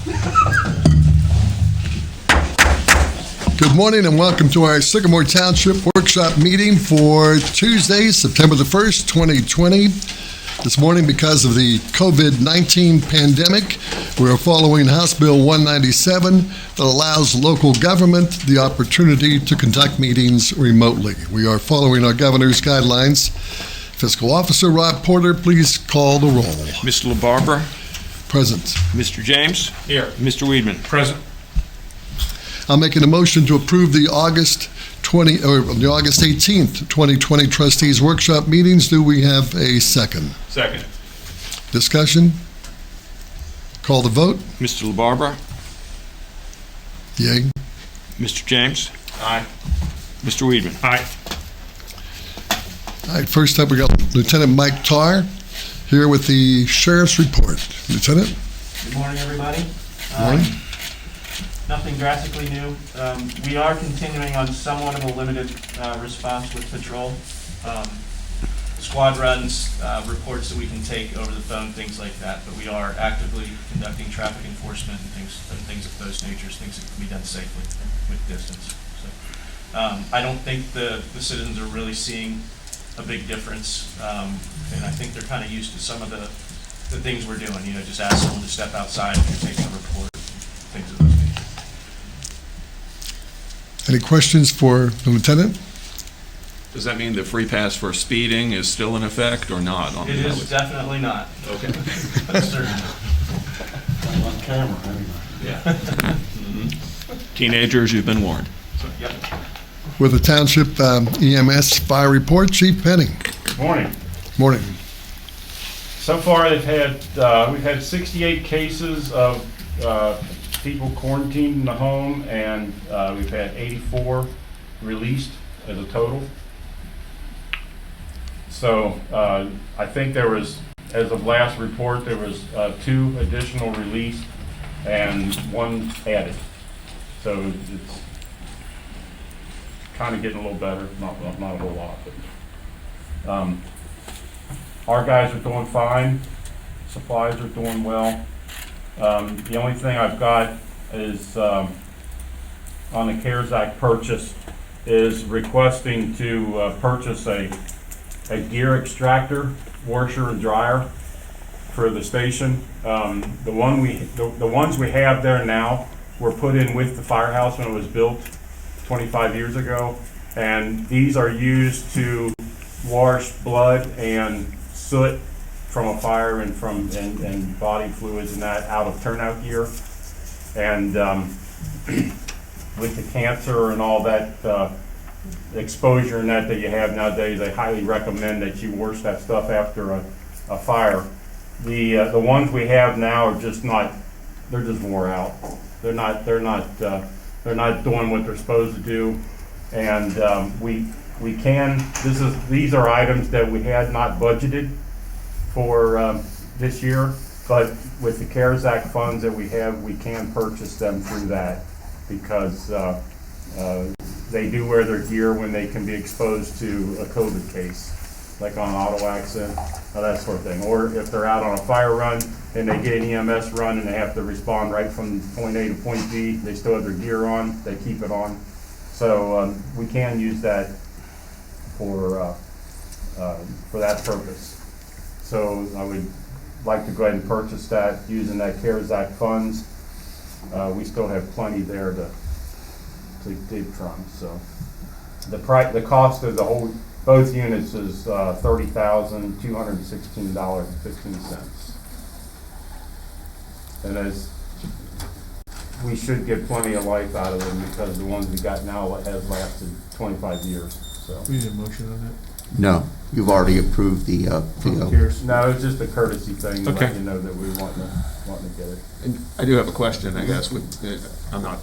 Good morning and welcome to our Sycamore Township workshop meeting for Tuesday, September the 1st, 2020. This morning, because of the COVID-19 pandemic, we are following House Bill 197 that allows local government the opportunity to conduct meetings remotely. We are following our governor's guidelines. Fiscal Officer Rob Porter, please call the roll. Mr. LaBarbera? Present. Mr. James? Here. Mr. Weedman? Present. I'm making a motion to approve the August 18th, 2020 trustees workshop meetings. Do we have a second? Second. Discussion? Call the vote. Mr. LaBarbera? Yay. Mr. James? Aye. Mr. Weedman? Aye. All right, first up, we got Lieutenant Mike Tarr here with the Sheriff's Report. Lieutenant? Good morning, everybody. Morning. Nothing drastically new. We are continuing on somewhat of a limited response with patrol. Squad runs, reports that we can take over the phone, things like that, but we are actively conducting traffic enforcement and things of those natures, things that can be done safely with distance. So, I don't think the citizens are really seeing a big difference, and I think they're kind of used to some of the things we're doing, just ask someone to step outside if you're taking a report, things of those natures. Any questions for the Lieutenant? Does that mean the free pass for speeding is still in effect or not? It is definitely not. Okay. That's certain. On camera, anyway. Yeah. Teenagers, you've been warned. Yep. With the Township EMS Fire Report, Chief Penning. Morning. Morning. So far, we've had 68 cases of people quarantined in the home, and we've had 84 released as a total. So I think there was, as of last report, there was 2 additional released and 1 added. So it's kind of getting a little better, not a whole lot, but our guys are doing fine. Supplies are doing well. The only thing I've got is on the CARES Act purchase is requesting to purchase a gear extractor, washer and dryer for the station. The ones we have there now were put in with the firehouse when it was built 25 years ago, and these are used to wash blood and soot from a fire and and body fluids and that out of turnout gear. And with the cancer and all that exposure and that you have nowadays, I highly recommend that you wash that stuff after a fire. The ones we have now are just not, they're just wore out. They're not doing what they're supposed to do. And these are items that we had not budgeted for this year, but with the CARES Act funds that we have, we can purchase them through that, because they do wear their gear when they can be exposed to a COVID case, like on an auto accident, or that sort of thing. Or if they're out on a fire run and they get an EMS run and they have to respond right from point A to point B, they still have their gear on, they keep it on. So we can use that for that purpose. So I would like to go ahead and purchase that using that CARES Act funds. We still have plenty there to dig from. So the cost of both units is $30,216.15. And as we should get plenty of life out of them, because the ones we got now has lasted 25 years. So. We need a motion on that? No, you've already approved the No, it's just a courtesy thing to Okay. let you know that we want to get it. And I do have a question, I guess. I'm not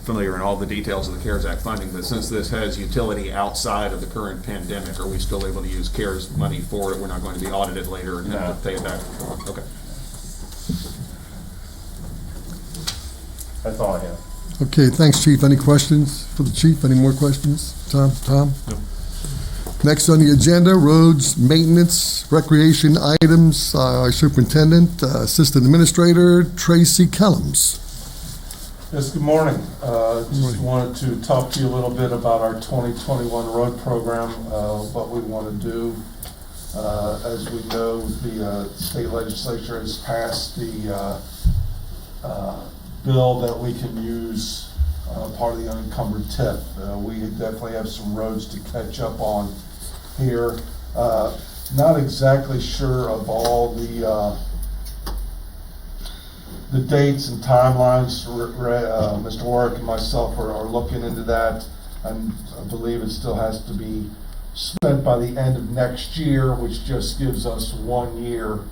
familiar in all the details of the CARES Act funding, but since this has utility outside of the current pandemic, are we still able to use CARES money for it? We're not going to be audited later and have to pay it back? Okay. That's all I have. Okay, thanks, Chief. Any questions for the Chief? Any more questions? Tom? No. Next on the agenda, roads, maintenance, recreation items. Our superintendent, assistant administrator, Tracy Kellums. Yes, good morning. Just wanted to talk to you a little bit about our 2021 road program, what we want to do. As we know, the state legislature has passed the bill that we can use part of the unencumbered TIF. We definitely have some roads to catch up on here. Not exactly sure of all the dates and timelines. Mr. Warwick and myself are looking into that, and I believe it still has to be spent by the end of next year, which just gives us 1 year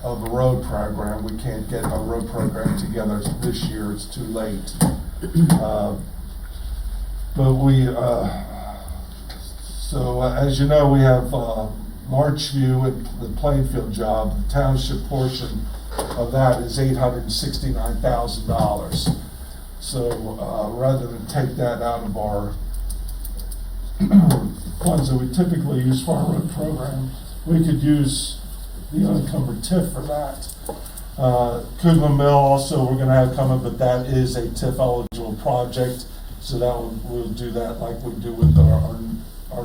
of a road program. We can't get a road program together this year, it's too late. But so as you know, we have Marchview and the Plainfield job. The township portion of that is $869,000. So rather than take that out of our funds that we typically use for our road program, we could use the unencumbered TIF for that. Kugler Mill also we're going to have coming, but that is a TIF eligible project, so that we'll do that like we do with our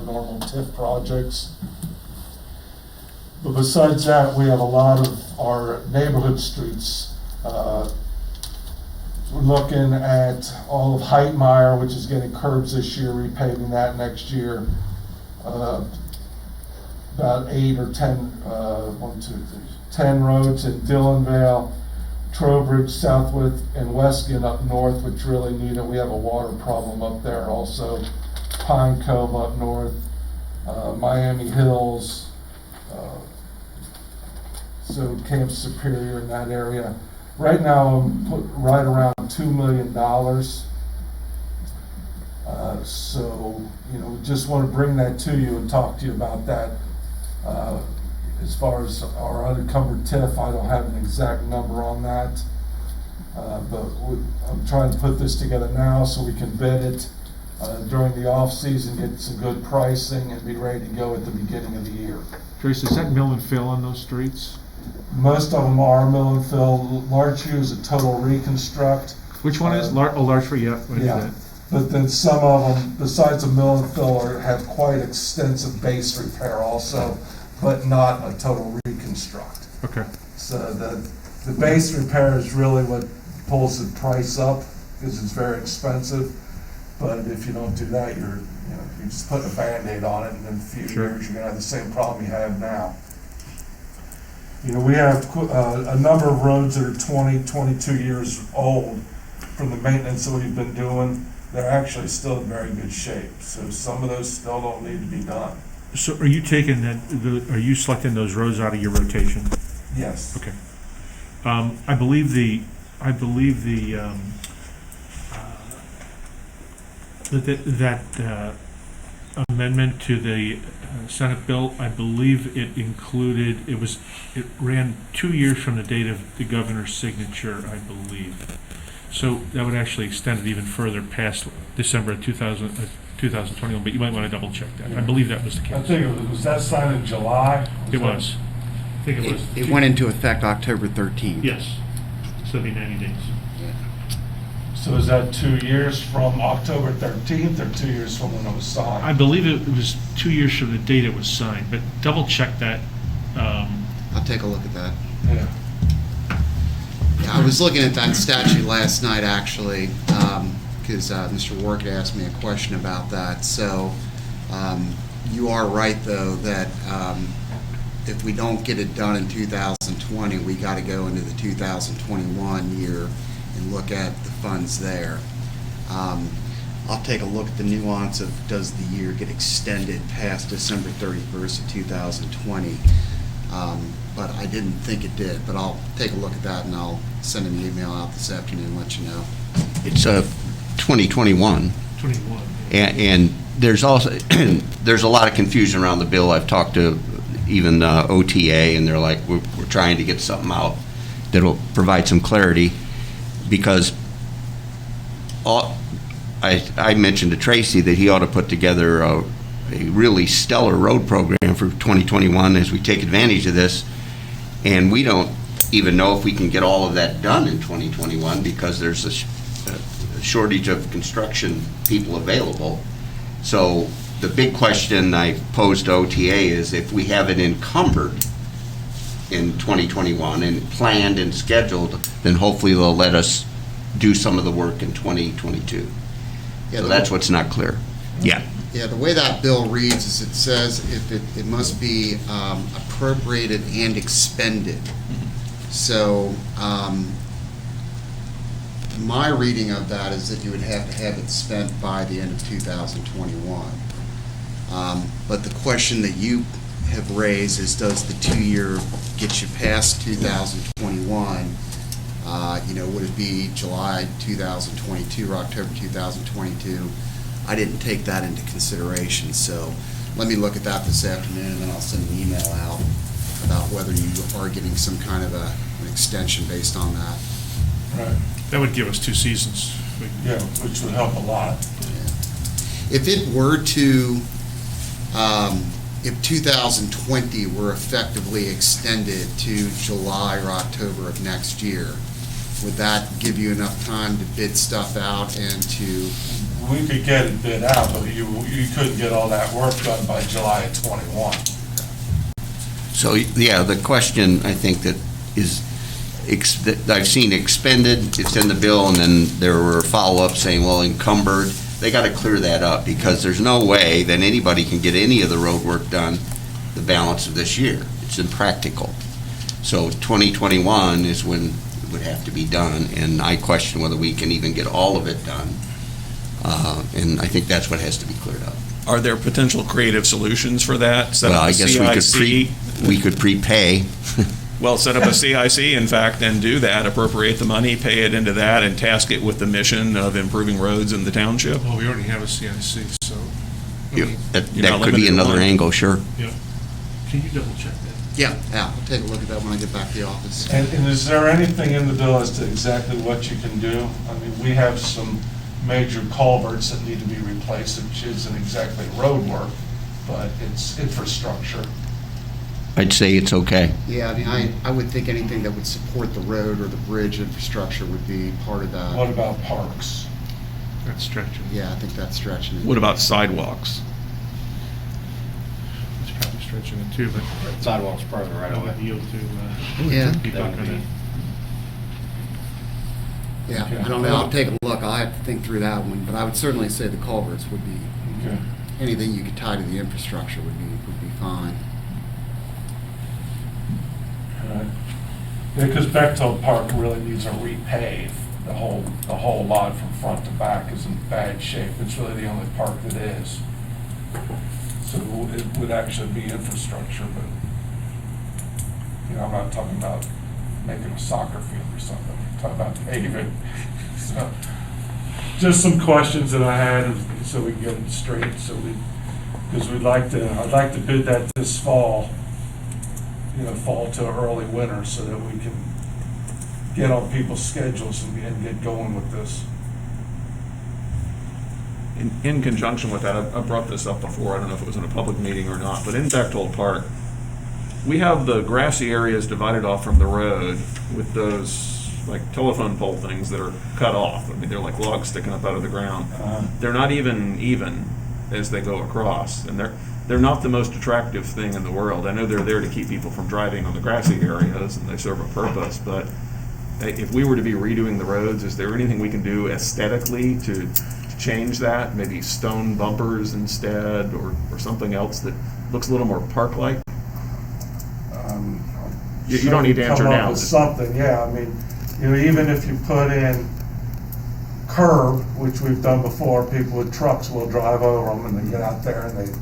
normal TIF projects. But besides that, we have a lot of our neighborhood streets. We're looking at all of Heitmeyer, which is getting curbs this year, repaving that next year. About 8 or 10, 10 roads in Dillonvale, Trowbridge, Southwood, and Weston up north, which really need it. We have a water problem up there also. Pine Cove up north, Miami Hills, so Camp Superior in that area. Right now, I'm put right around $2 million. So, just want to bring that to you and talk to you about that. As far as our unencumbered TIF, I don't have an exact number on that. But I'm trying to put this together now so we can bid it during the off season, get some good pricing, and be ready to go at the beginning of the year. Trace, is that mill and fill on those streets? Most of them are mill and fill. Larchview is a total reconstruct. Which one is? Larchview, yeah. I knew Yeah. that. But then some of them, besides a mill and fill, have quite extensive base repair also, but not a total reconstruct. Okay. So the base repair is really what pulls the price up, because it's very expensive. But if you don't do that, you're just putting a Band-Aid on it, and in a few Sure. years, you're gonna have the same problem you have now. We have a number of roads that are 20, 22 years old from the maintenance that we've been doing. They're actually still in very good shape. So some of those still don't need to be done. So are you taking that, are you selecting those roads out of your rotation? Yes. Okay. I believe the amendment to the Senate bill, I believe it included, it ran 2 years from the date of the governor's signature, I believe. So that would actually extend it even further past December of 2021, but you might want to double check that. I believe that was the I case. think was that signed in July? It was. I think it was. It went into effect October 13th. Yes. So it'd be 90 days. So is that 2 years from October 13th or 2 years from when it was signed? I believe it was 2 years from the date it was signed, but double check that. I'll take a look at that. Yeah. Yeah, I was looking at that statute last night, actually, because Mr. Warwick asked me a question about that. So you are right, though, that if we don't get it done in 2020, we got to go into the 2021 year and look at the funds there. I'll take a look at the nuance of does the year get extended past December 31st of 2020. But I didn't think it did, but I'll take a look at that and I'll send an email out this afternoon and let you know. It's 2021. 21. And there's also, there's a lot of confusion around the bill. I've talked to even OTA, and they're like, we're trying to get something out that'll provide some clarity, because I mentioned to Tracy that he ought to put together a really stellar road program for 2021 as we take advantage of this. And we don't even know if we can get all of that done in 2021 because there's a shortage of construction people available. So the big question I posed to OTA is if we have it encumbered in 2021 and planned and scheduled, then hopefully they'll let us do some of the work in 2022. Yeah, So that's what's not clear. Yeah. Yeah, the way that bill reads is it says it must be appropriated and expended. So my reading of that is that you would have to have it spent by the end of 2021. But the question that you have raised is, does the 2-year get you past 2021? Would it be July 2022 or October 2022? I didn't take that into consideration, so let me look at that this afternoon, and then I'll send an email out about whether you are getting some kind of an extension based on that. Right. That would give us 2 seasons. Yeah, which would help a lot. If it were to, if 2020 were effectively extended to July or October of next year, would that give you enough time to bid stuff out and to? We could get it bid out, but you couldn't get all that work done by July of '21. So, yeah, the question I think that is, that I've seen expended, it's in the bill, and then there were follow-ups saying, well, encumbered. They got to clear that up because there's no way that anybody can get any of the road work done the balance of this year. It's impractical. So 2021 is when it would have to be done, and I question whether we can even get all of it done. And I think that's what has to be cleared up. Are there potential creative solutions for that? Set Well, up a I guess we could prepay. Well, set up a CIC, in fact, and do that, appropriate the money, pay it into that, and task it with the mission of improving roads in the township. Well, we already have a CIC, so. I Yeah, mean, that You're not could be limited to another one. angle, sure. yeah. Can you double check that? Yeah, I'll take a look at that when I get back to the office. And is there anything in the bill as to exactly what you can do? I mean, we have some major culverts that need to be replaced, which isn't exactly road work, but it's infrastructure. I'd say it's okay. Yeah, I mean, I would think anything that would support the road or the bridge infrastructure would be part of What that. about parks? That's stretching. Yeah, I think that's stretching it. What about sidewalks? It's probably stretching it too, but. Sidewalks part of the right I of would way. yield to, Yeah. be That would back on be- it. Yeah, I don't know, I'll take a look, I'll have to think through that one, but I would certainly say the culverts would be, Okay. anything you could tie to the infrastructure would be fine. Right. Yeah, because Bechtold Park really needs a repave. The whole lot from front to back is in bad shape. It's really the only park that is. So it would actually be infrastructure, but, I'm not talking about making a soccer field or something. I'm talking about paving. So, just some questions that I had, so we can get them straight, because I'd like to bid that this fall, fall to early winter, so that we can get on people's schedules and get going with this. In conjunction with that, I brought this up before, I don't know if it was in a public meeting or not, but in Bechtold Park, we have the grassy areas divided off from the road with those like telephone pole things that are cut off. I mean, they're like logs sticking up out of the ground. They're not even as they go across, and they're not the most attractive thing in the world. I know they're there to keep people from driving on the grassy areas, and they serve a purpose, but if we were to be redoing the roads, is there anything we can do aesthetically to change that? Maybe stone bumpers instead, or something else that looks a little more park-like? You don't need to answer Come up now. with something, yeah, I mean, even if you put in curb, which we've done before, people with trucks will drive over them and they get out there and they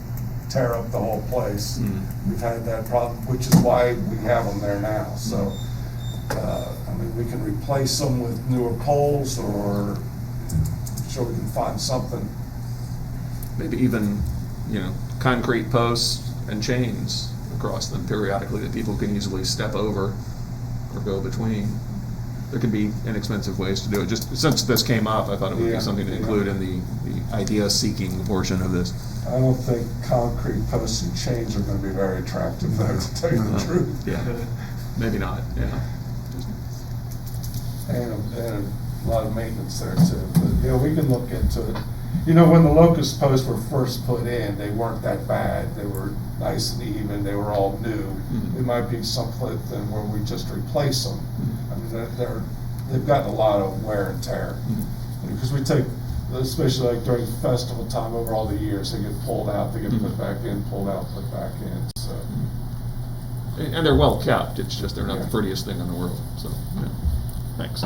tear up the whole place. We've had that problem, which is why we have them there now, so, I mean, we can replace them with newer poles, or I'm sure we can find something. Maybe even, concrete posts and chains across them periodically that people can easily step over or go between. there could be inexpensive ways to do it. Just since this came up, I thought it would Yeah, be something to yeah. include in the idea-seeking portion of this. I don't think concrete posts and chains are gonna be very attractive, though, to tell you the truth. Yeah, maybe not, yeah. And a lot of maintenance there too, but, you know, we can look into it. You know, when the locust posts were first put in, they weren't that bad, they were nice and even, they were all new. Mhm. It might be something where we just replace them. I mean, they've gotten a lot of wear and tear. Because we take, especially like during festival time, over all the years, they get pulled out, they get put back in, pulled out, put back in, so. And they're well kept, it's just they're not the Yeah. prettiest thing in the world, so, yeah. Thanks.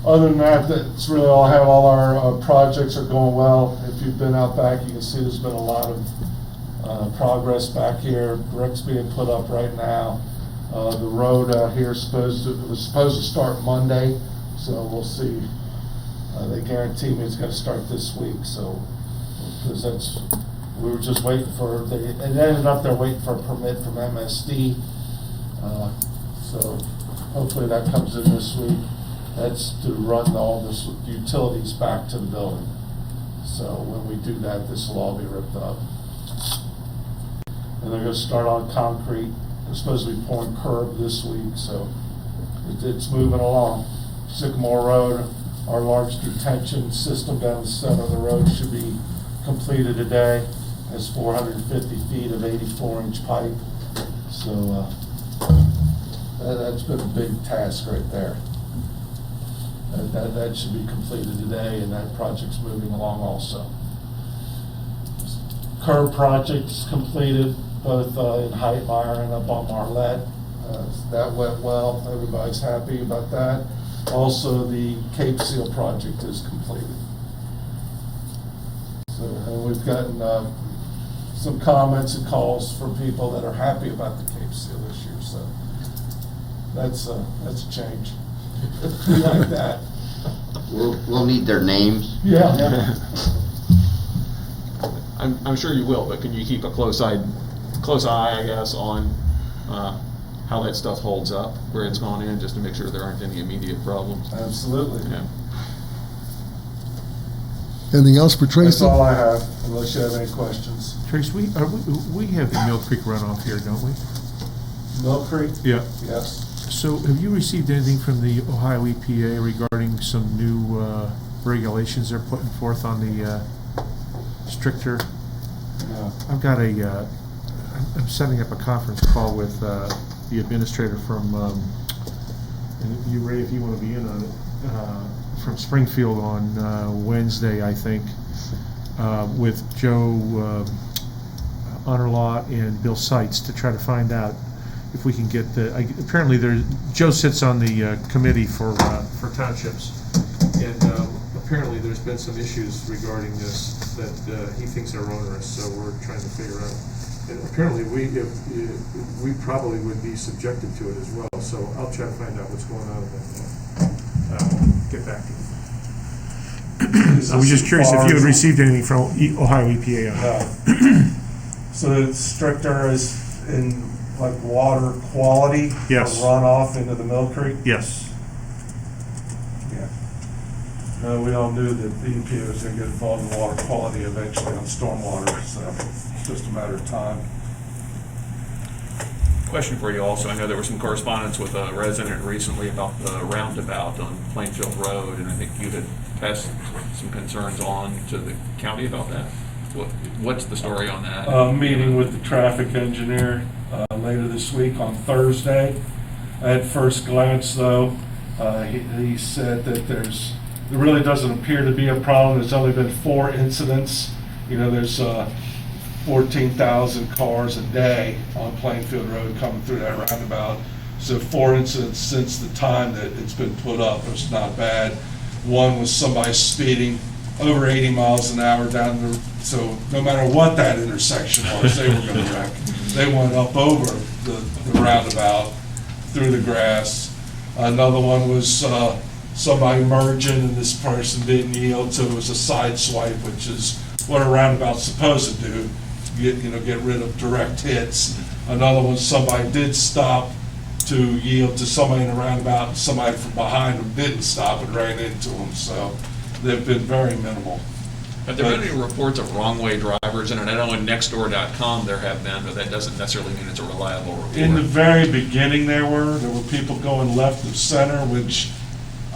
Other than that, that's really all I have. All our projects are going well. If you've been out back, you can see there's been a lot of progress back here. Brick's being put up right now. The road out here was supposed to start Monday, so we'll see. They guarantee me it's gonna start this week, so, because we were just waiting for, it ended up they're waiting for a permit from MSD. So hopefully that comes in this week. That's to run all this utilities back to the building. So when we do that, this will all be ripped up. And they're gonna start on concrete. They're supposed to be pouring curb this week, so it's moving along. Sycamore Road, our large detention system down the center of the road should be completed today. It's 450 feet of 84-inch pipe. So that's been a big task right there. That should be completed today, and that project's moving along also. Curb project's completed, both in Heitmeyer and up on Marlette. That went well, everybody's happy about that. Also, the Cape Seal project is completed. So, and we've gotten some comments and calls from people that are happy about the Cape Seal this year, so that's a change. We like that. We'll need their names. Yeah. I'm sure you will, but can you keep a close eye, I guess, on how that stuff holds up, where it's gone in, just to make sure there aren't any immediate problems? Absolutely. Yeah. Anything else for That's Tracy? all I have, unless you have any questions. Trace, we have the Mill Creek runoff here, don't we? Mill Creek? Yeah. Yes. So have you received anything from the Ohio EPA regarding some new regulations they're putting forth on the stricter? No. I've got I'm setting up a conference call with the administrator from, and you, Ray, if you want to be in on it, from Springfield on Wednesday, I think, with Joe Honorlot and Bill Seitz to try to find out if we can get apparently Joe sits on the committee for Townships, and apparently there's been some issues regarding this that he thinks are onerous, so we're trying to figure out. And apparently we probably would be subjected to it as well, so I'll try to find out what's going on with that. Get back to you. I was just curious if you had received anything from Ohio EPA on that. So it's stricter as in like water quality? Yes. Runoff into the Mill Creek? Yes. Yeah. We all knew that the EPA was going to get involved in water quality eventually on stormwater, so it's just a matter of time. Question for you also, I know there was some correspondence with a resident recently about the roundabout on Plainfield Road, and I think you had passed some concerns on to the county about that. What's the story on that? Meeting with the traffic engineer later this week on Thursday. At first glance, though, he said that there really doesn't appear to be a problem. There's only been 4 incidents. You know, there's 14,000 cars a day on Plainfield Road coming through that roundabout. So 4 incidents since the time that it's been put up. It's not bad. One was somebody speeding over 80 miles an hour down the, so no matter what that intersection was, they were going to wreck. They went up over the roundabout through the grass. Another one was somebody merging and this person didn't yield, so it was a side swipe, which is what a roundabout's supposed to do, get rid of direct hits. Another one, somebody did stop to yield to somebody in a roundabout, and somebody from behind them didn't stop and ran into them, so they've been very minimal. Have there been any reports of wrong-way drivers? And I know in nextdoor.com there have been, but that doesn't necessarily mean it's a reliable report. In the very beginning, there were people going left of center, which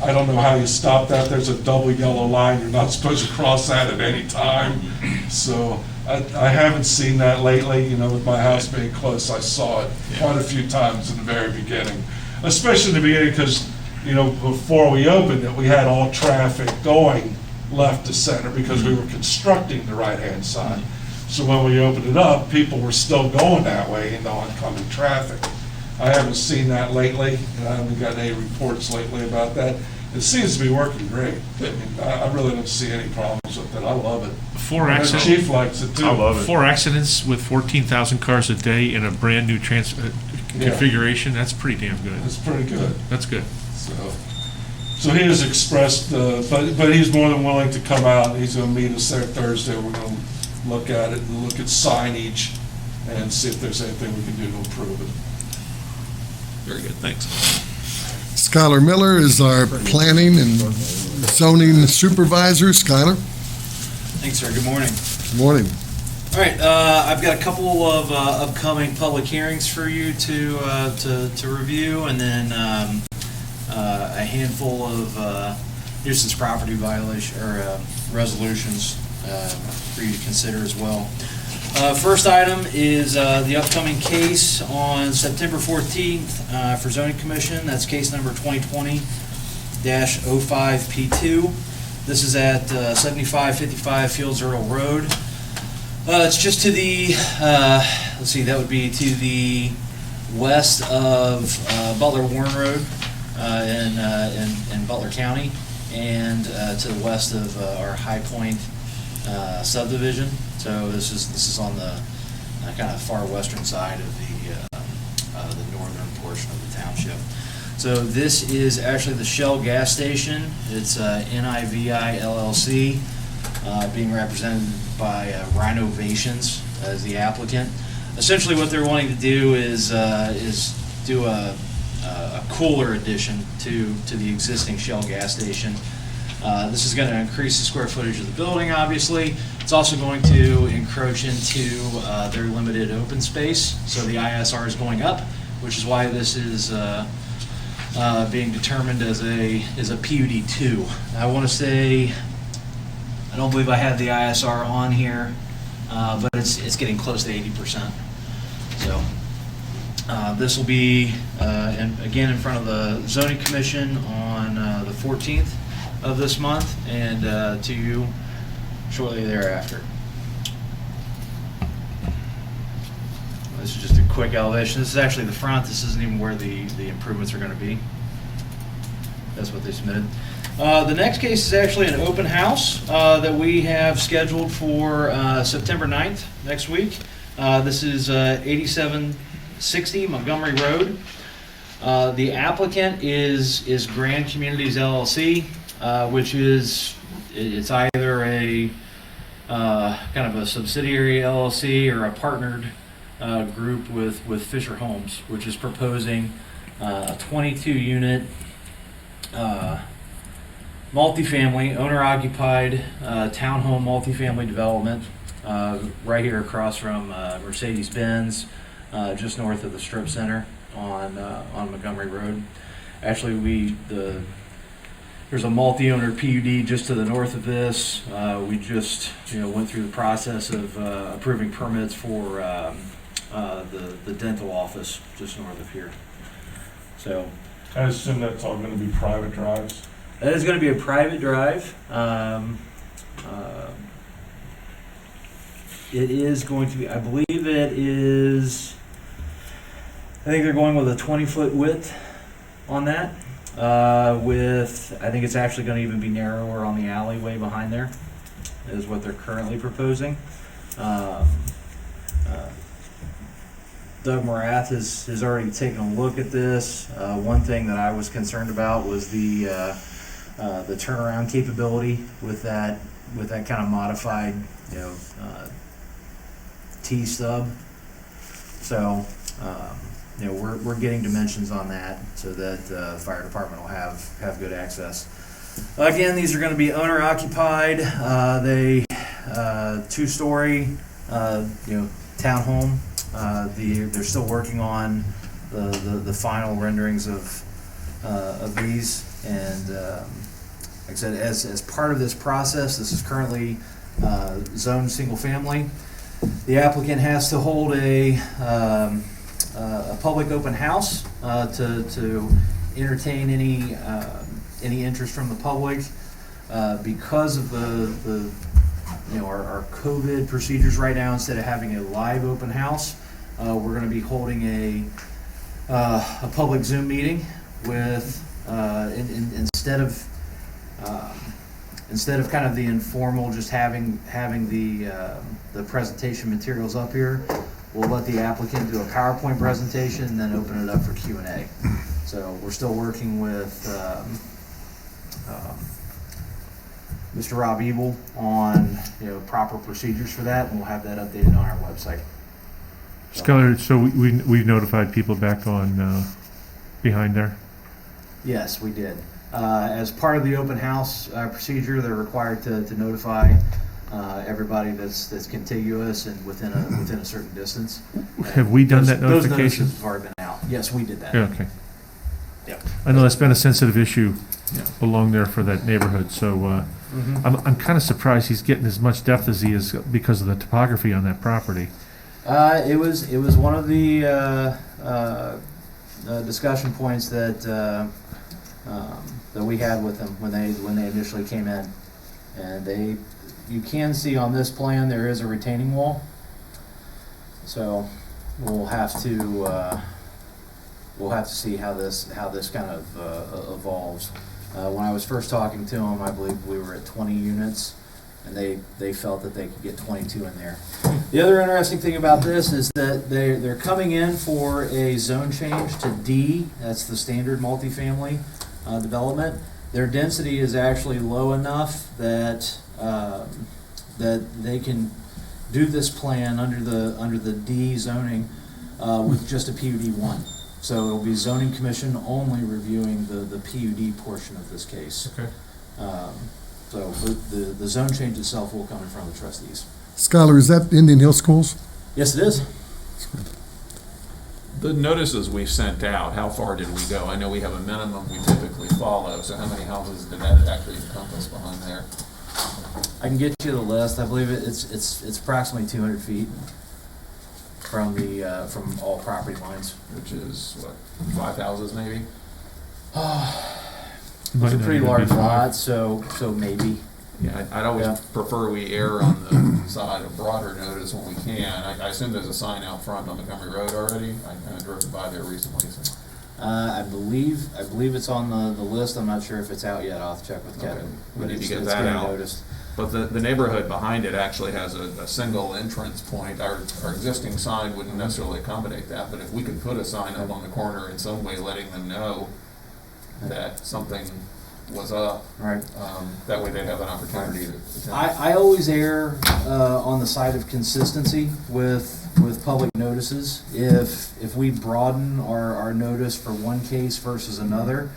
I don't know how you stop that. There's a double yellow line. You're not supposed to cross that at any time. So I haven't seen that lately. You know, with my house being close, I saw it quite a few times in the very beginning, especially in the beginning because, you know, before we opened it, we had all traffic going left to center because we were constructing the right-hand side. So when we opened it up, people were still going that way in the oncoming traffic. I haven't seen that lately, and I haven't got any reports lately about that. It seems to be working great. I mean, I really don't see any problems with it. I love it. Four And the accidents. chief likes it too. I love it. 4 accidents with 14,000 cars a day in a brand-new configuration, that's pretty damn good. It's pretty good. That's good. So he has expressed, but he's more than willing to come out. He's going to meet us there Thursday. We're going to look at it and look at signage and see if there's anything we can do to improve it. Very good, thanks. Skylar Miller is our planning and zoning supervisor. Skylar, Thanks, sir. Good morning. good morning. All right, I've got a couple of upcoming public hearings for you to review, and then a handful of nuisance property violation or resolutions for you to consider as well. First item is the upcoming case on September 14th for zoning commission. That's case number 2020-05P2. This is at 7555 Fields Earl Road. It's just to the, let's see, that would be to the west of Butler Warren Road in Butler County, and to the west of our High Point subdivision. So this is on the kind of far western side of the northern portion of the township. So this is actually the Shell gas station. It's NIVI LLC, being represented by Rhinovations as the applicant. Essentially, what they're wanting to do is do a cooler addition to the existing Shell gas station. This is going to increase the square footage of the building, obviously. It's also going to encroach into their limited open space, so the ISR is going up, which is why this is being determined as a PUD2. I want to say, I don't believe I have the ISR on here, but it's getting close to 80%. So this will be, again, in front of the zoning commission on the 14th of this month, and to you shortly thereafter. This is just a quick elevation. This is actually the front. This isn't even where the improvements are going to be. That's what they submitted. The next case is actually an open house that we have scheduled for September 9th, next week. This is 8760 Montgomery Road. The applicant is Grand Communities LLC, which is, it's either a kind of a subsidiary LLC or a partnered group with Fisher Homes, which is proposing a 22-unit multifamily, owner-occupied townhome multifamily development right here across from Mercedes-Benz, just north of the Strip Center on Montgomery Road. Actually, there's a multi-owner PUD just to the north of this. We just went through the process of approving permits for the dental office just north of here. So I assume that's all going to be private drives. that is going to be a private drive. It is going to be, I believe it is, I think they're going with a 20-foot width on that. I think it's actually going to even be narrower on the alleyway behind there, is what they're currently proposing. Doug Morath has already taken a look at this. One thing that I was concerned about was the turnaround capability with that kind of modified T stub. So we're getting dimensions on that so that the fire department will have good access. Again, these are going to be owner occupied. They 2-story, townhome. They're still working on the final renderings of these, and like I said, as part of this process, this is currently zoned single family. The applicant has to hold a public open house to entertain any interest from the public. Because of the our COVID procedures right now, instead of having a live open house, we're going to be holding a public Zoom meeting with instead of kind of the informal, just having the presentation materials up here. We'll let the applicant do a PowerPoint presentation and then open it up for Q&A. So we're still working with Mr. Rob Ebel on proper procedures for that, and we'll have that updated on our website. Skylar, so we've notified people back on behind there? Yes, we did. As part of the open house procedure, they're required to notify everybody that's contiguous and within a certain distance. Have we done that Those notification? notices have already been out. Yes, we did that. Yeah, okay. Yep. I know that's been a sensitive issue Yeah. along there for that neighborhood, so I'm kind of surprised he's getting as much depth as he is because of the topography on that property. It was one of the discussion points that we had with them when they initially came in, and you can see on this plan there is a retaining wall, so we'll have to see how this kind of evolves. When I was first talking to them, I believe we were at 20 units, and they felt that they could get 22 in there. The other interesting thing about this is that they're coming in for a zone change to D. That's the standard multifamily development. Their density is actually low enough that they can do this plan under the D zoning with just a PUD 1. So it'll be zoning commission only reviewing the PUD portion of this case. Okay. So the zone change itself will come in front of the trustees. Skylar, is that Indian Hill Schools? Yes, it is. The notices we sent out, how far did we go? I know we have a minimum we typically follow, so how many houses did that actually encompass behind there? I can get you the list. I believe it's approximately 200 feet from all property lines. Which is, what, 5 houses maybe? It's a pretty large lot, so maybe. Yeah, I'd always Yeah. prefer we err on the side of broader notice when we can. I assume there's a sign out front on Montgomery Road already. I kind of drove by there recently, so. I believe it's on the list. I'm not sure if it's out yet. I'll have to check with Okay. Kevin. We But need to it's get it's that getting out. noticed. But the neighborhood behind it actually has a single entrance point. Our existing sign wouldn't necessarily accommodate that, but if we could put a sign up on the corner in some way letting them know that something was up, Right. that way they'd have an opportunity to attend. I always err on the side of consistency with public notices. If we broaden our notice for one case versus another,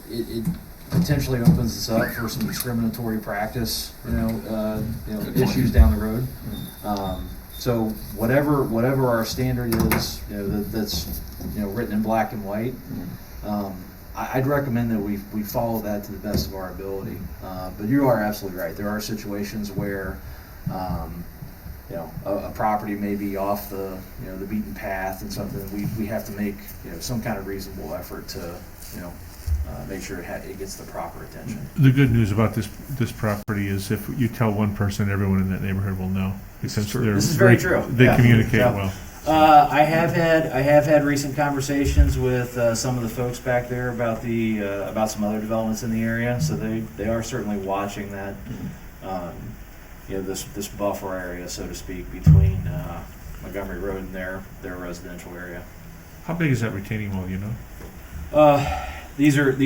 it potentially opens us up for some discriminatory practice, issues down the road. So whatever our standard is, that's written in black and white. I'd recommend that we follow that to the best of our ability. But you are absolutely right. There are situations where, a property may be off the beaten path and something. We have to make some kind of reasonable effort to make sure it gets the proper attention. The good news about this property is if you tell one person, everyone in that neighborhood will know. Because they're This is very true. They Yeah. communicate Yeah. well. I have had recent conversations with some of the folks back there about some other developments in the area. So they are certainly watching that. This buffer area, so to speak, between Montgomery Road and their residential area. How big is that retaining wall, you know? These aren't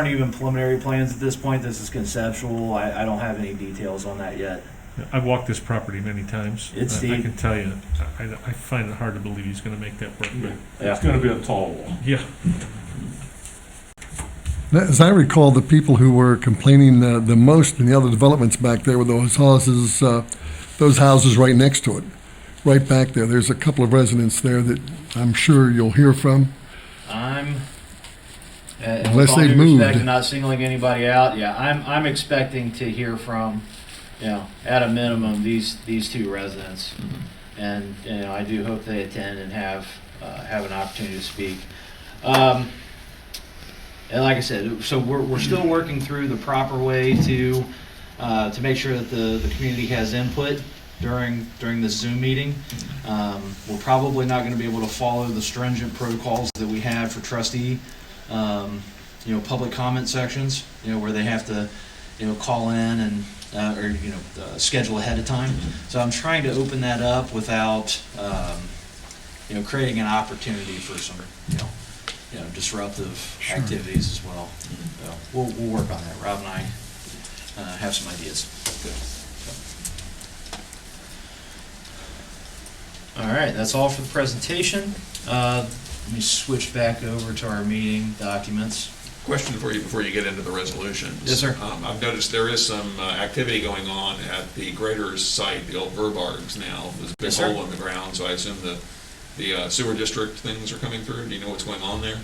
even preliminary plans at this point. This is conceptual. I don't have any details on that yet. I've walked this property many times. It's I steep. can tell you, I find it hard to believe he's gonna make that work, but, It's gonna be a tall wall. yeah. As I recall, the people who were complaining the most in the other developments back there were those houses right next to it, right back there. There's a couple of residents there that I'm sure you'll hear from. I'm, Unless with all they've due moved. respect and not singling anybody out, yeah, I'm expecting to hear from, at a minimum, these two residents. And, I do hope they attend and have an opportunity to speak. And like I said, so we're still working through the proper way to make sure that the community has input during this Zoom meeting. We're probably not going to be able to follow the stringent protocols that we had for trustee, public comment sections, where they have to, call in and schedule ahead of time. So I'm trying to open that up without, creating an opportunity for some, disruptive activities as well. So we'll work on that. Rob and I have some ideas. All right, that's all for the presentation. Let me switch back over to our meeting documents. Question for you before you get into the resolutions. Yes, sir. I've noticed there is some activity going on at the Graders site, the old Verbargs now. There's a big Yes, sir. hole in the ground, so I assume the sewer district things are coming through. Do you know what's going on there?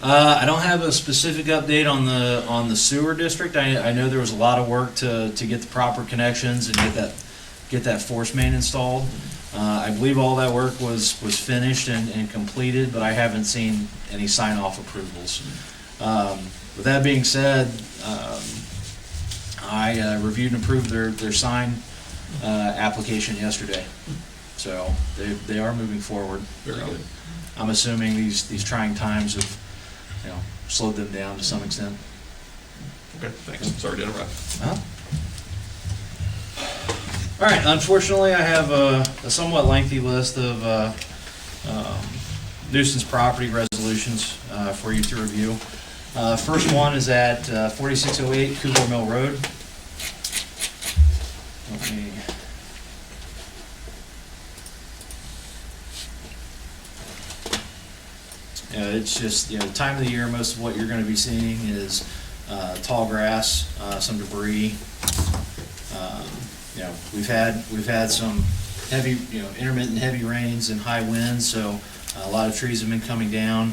I don't have a specific update on the sewer district. I know there was a lot of work to get the proper connections and get that force main installed. I believe all that work was finished and completed, but I haven't seen any sign-off approvals. With that being said, I reviewed and approved their sign application yesterday. So they are moving forward. Very So good. I'm assuming these trying times have slowed them down to some extent. Okay, thanks. Sorry to interrupt. All right, unfortunately, I have a somewhat lengthy list of nuisance property resolutions for you to review. First one is at 4608 Cooper Mill Road. Let me... it's just, the time of the year, most of what you're going to be seeing is tall grass, some debris. We've had some heavy, intermittent heavy rains and high winds, so a lot of trees have been coming down.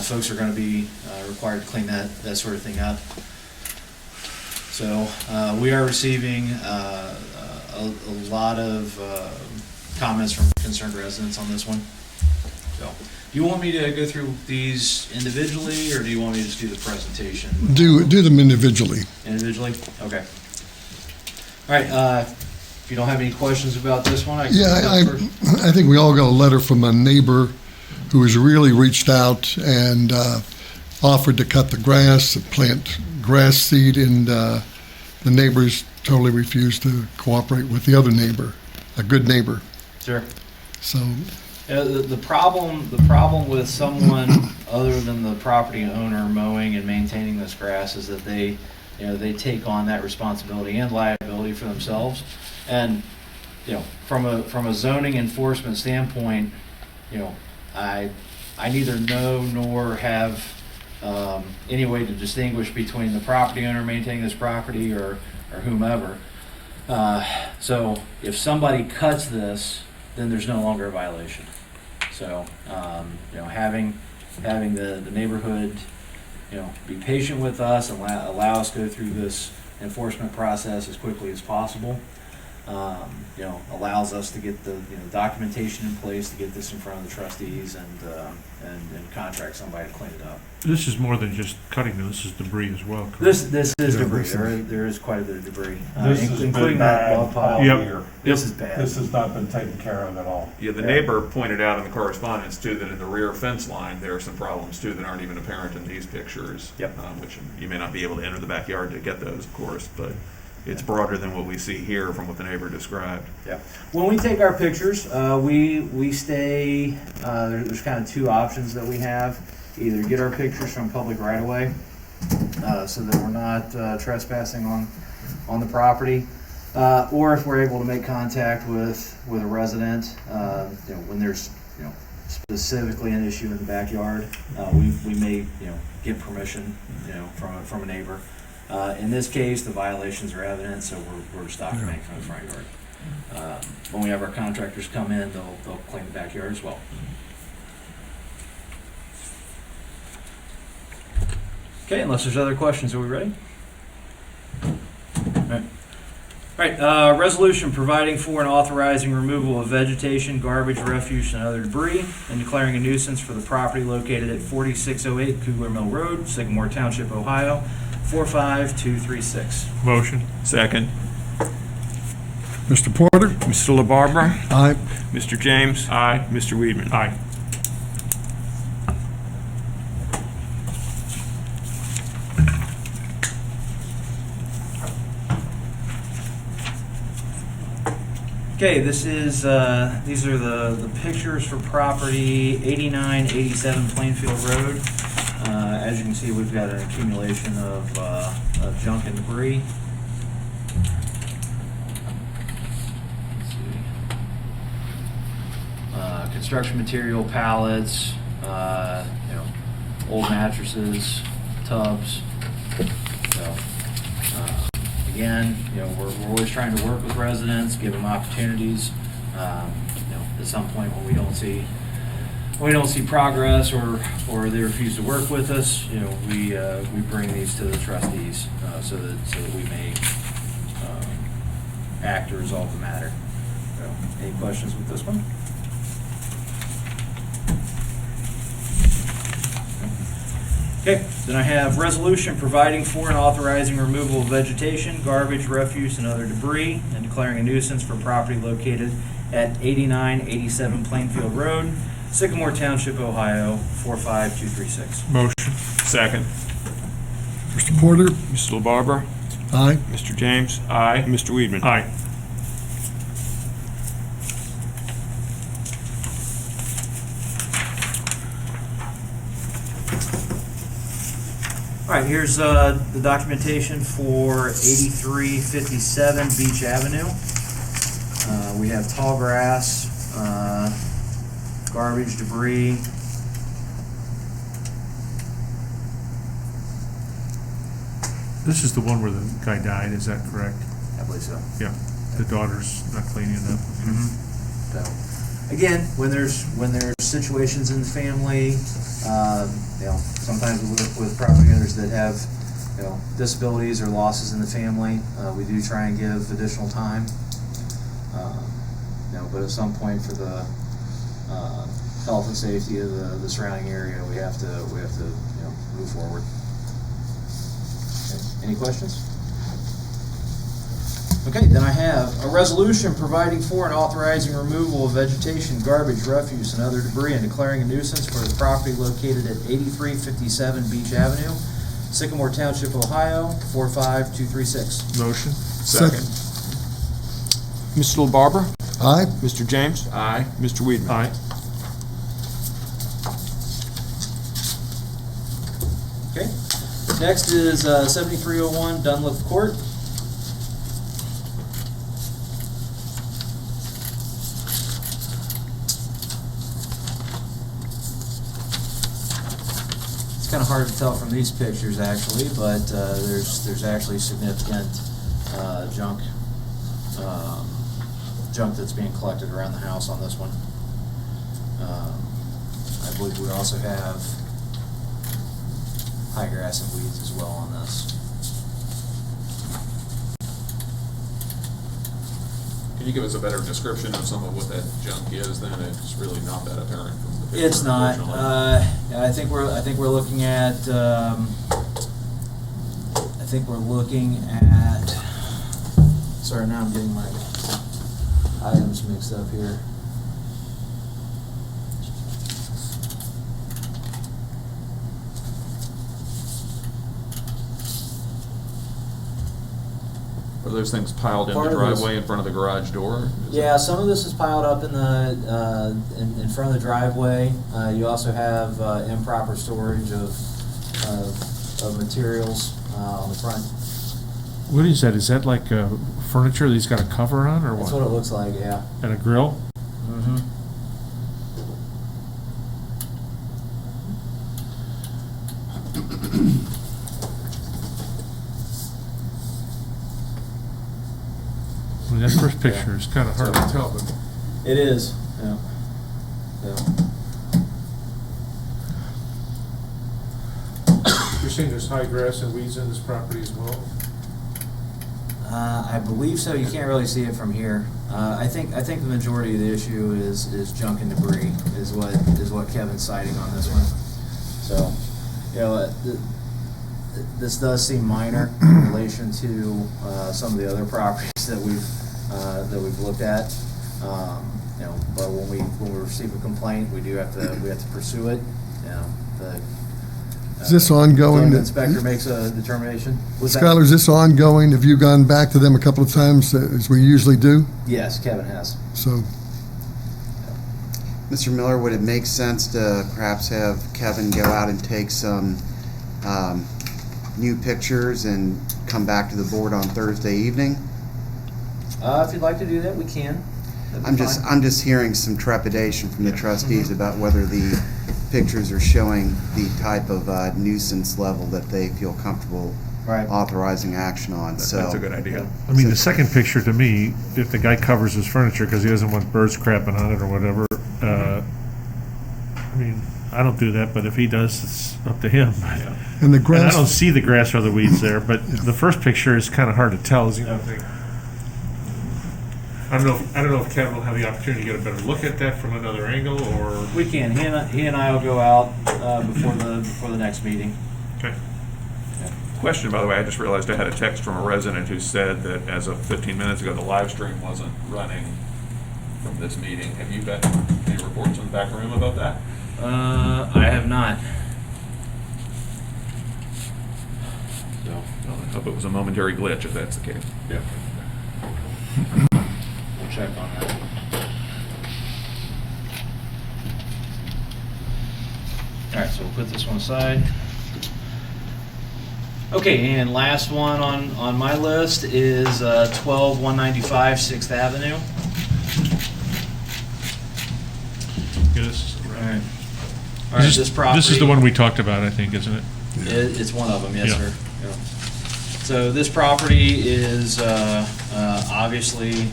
Folks are going to be required to clean that sort of thing up. So we are receiving a lot of comments from concerned residents on this one. So, do you want me to go through these individually, or do you want me to just do the presentation? Do them individually. Individually? Okay. All right, if you don't have any questions about this one, I can Yeah, go first. I think we all got a letter from a neighbor who has really reached out and offered to cut the grass, plant grass seed, and the neighbors totally refused to cooperate with the other neighbor, a good neighbor. Sure. So, The problem with someone other than the property owner mowing and maintaining this grass is that they take on that responsibility and liability for themselves. And, from a zoning enforcement standpoint, I neither know nor have any way to distinguish between the property owner maintaining this property or whomever. So if somebody cuts this, then there's no longer a violation. So, having the neighborhood, be patient with us and allow us to go through this enforcement process as quickly as possible, allows us to get the documentation in place to get this in front of the trustees and contract somebody to clean it up. This is more than just cutting, this is debris as well, correct? This is debris. There is quite a bit of debris, This has been including that bad log pile. all Yep. year. This is bad. This has not been taken care of at all. Yeah, the neighbor pointed out in the correspondence too that in the rear fence line, there are some problems too that aren't even apparent in these pictures. Yep. Which you may not be able to enter the backyard to get those, of course, but it's broader than what we see here from what the neighbor described. Yeah. When we take our pictures, we stay. There's kind of two options that we have: either get our pictures from public right of way, so that we're not trespassing on the property, or if we're able to make contact with a resident, when there's, specifically an issue in the backyard, we may, get permission, from a neighbor. In this case, the violations are evident, so we're stopping from the front yard. When we have our contractors come in, they'll clean the backyard as well. Okay, unless there's other questions, are we ready? All right, resolution providing for and authorizing removal of vegetation, garbage, refuse, and other debris, and declaring a nuisance for the property located at 4608 Kugler Mill Road, Sycamore Township, Ohio, 45236. Motion. Second. Mr. Porter? Mr. LaBarbera? Aye. Mr. James? Aye. Mr. Weedman? Aye. Okay, this is, these are the pictures for property 8987 Plainfield Road. As you can see, we've got an accumulation of junk and debris. Let's see. Construction material, pallets, old mattresses, tubs. So, again, we're always trying to work with residents, give them opportunities. At some point when we don't see progress or they refuse to work with us, we bring these to the trustees so that we may act or resolve the matter. So, any questions with this one? Okay, then I have resolution providing for and authorizing removal of vegetation, garbage, refuse, and other debris, and declaring a nuisance for property located at 8987 Plainfield Road, Sycamore Township, Ohio, 45236. Motion. Second. Mr. Porter? Mr. LaBarbera? Aye. Mr. James? Aye. Mr. Weedman? Aye. All right, here's the documentation for 8357 Beach Avenue. We have tall grass, garbage, debris. This is the one where the guy died, is that correct? I believe so. Yeah. The daughter's not cleaning it up. So, again, when there's situations in the family, sometimes we work with property owners that have, disabilities or losses in the family. We do try and give additional time. But at some point for the health and safety of the surrounding area, we have to move forward. Okay. Any questions? Okay, then I have a resolution providing for and authorizing removal of vegetation, garbage, refuse, and other debris, and declaring a nuisance for the property located at 8357 Beach Avenue, Sycamore Township, Ohio, 45236. Motion. Second. Mr. LaBarbera? Aye. Mr. James? Aye. Mr. Weedman? Aye. Okay. Next is 7301 Dunlop Court. It's kind of hard to tell from these pictures, actually, but there's actually significant junk that's being collected around the house on this one. I believe we also have high grass and weeds as well on this. Can you give us a better description of some of what that junk is then? It's really not that apparent from the picture. It's not. unfortunately. I think we're looking at. Sorry, now I'm getting my items mixed up here. Are those things piled in Part the of this- driveway in front of the garage door? Is Yeah, it- some of this is piled up in the in front of the driveway. You also have improper storage of materials on the front What is that? Is that like furniture that he's got a cover on, or That's what? what it looks like, yeah. And a grill? Mm-hmm. I mean, that first picture is kind of hard to tell, but It is, yeah. Yeah. you're saying there's high grass and weeds in this property as well? I believe so. You can't really see it from here. I think the majority of the issue is junk and debris is what Kevin's citing on this one. So, you know, this does seem minor in relation to some of the other properties that we've looked at. You know, but when we receive a complaint, we have to pursue it. You know, Is this ongoing? The inspector makes a determination. Was that- Skylar, is this ongoing? Have you gone back to them a couple of times, as we usually do? Yes, Kevin has. So, Mr. Miller, would it make sense to perhaps have Kevin go out and take some new pictures and come back to the board on Thursday evening? If you'd like to do that, we can. That'd be fine. I'm just hearing some trepidation from the trustees about whether the pictures are showing the type of nuisance level that they feel comfortable Right. authorizing action on. So That's a good idea. I mean, the second picture to me, if the guy covers his furniture because he doesn't want birds crapping on it or whatever, I mean, I don't do that, but if he does, it's up to him. and the And I don't grass, see the grass or the weeds there, but the first picture is kind of hard to tell. Is I don't know if Kevin will have the opportunity to get a better look at that from another angle, or We can. He and I will go out before the next meeting. okay. Question, by the way, I just realized I had a text from a resident who said that as of 15 minutes ago, the live stream wasn't running from this meeting. Have you got any reports in the back room about that? I have not. So, Well, I hope it was a momentary glitch if that's the case. yeah. We'll check on that. All right, so we'll put this one aside. Okay, and last one on my list is 12195 6th Avenue. Yeah, this is All right. All right, this property. This is the one we talked about, I think, isn't it? It's one of them, yes, Yeah. sir. Yeah. So this property is obviously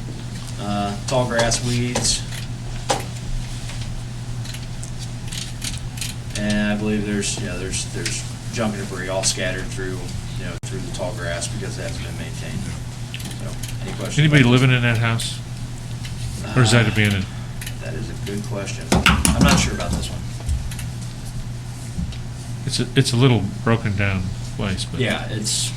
tall grass, weeds, and I believe there's junk and debris all scattered through the tall grass because it hasn't been maintained. So, any questions? Anybody living in that house, or is that abandoned? That is a good question. I'm not sure about this one. It's a little broken down place, but Yeah, it's.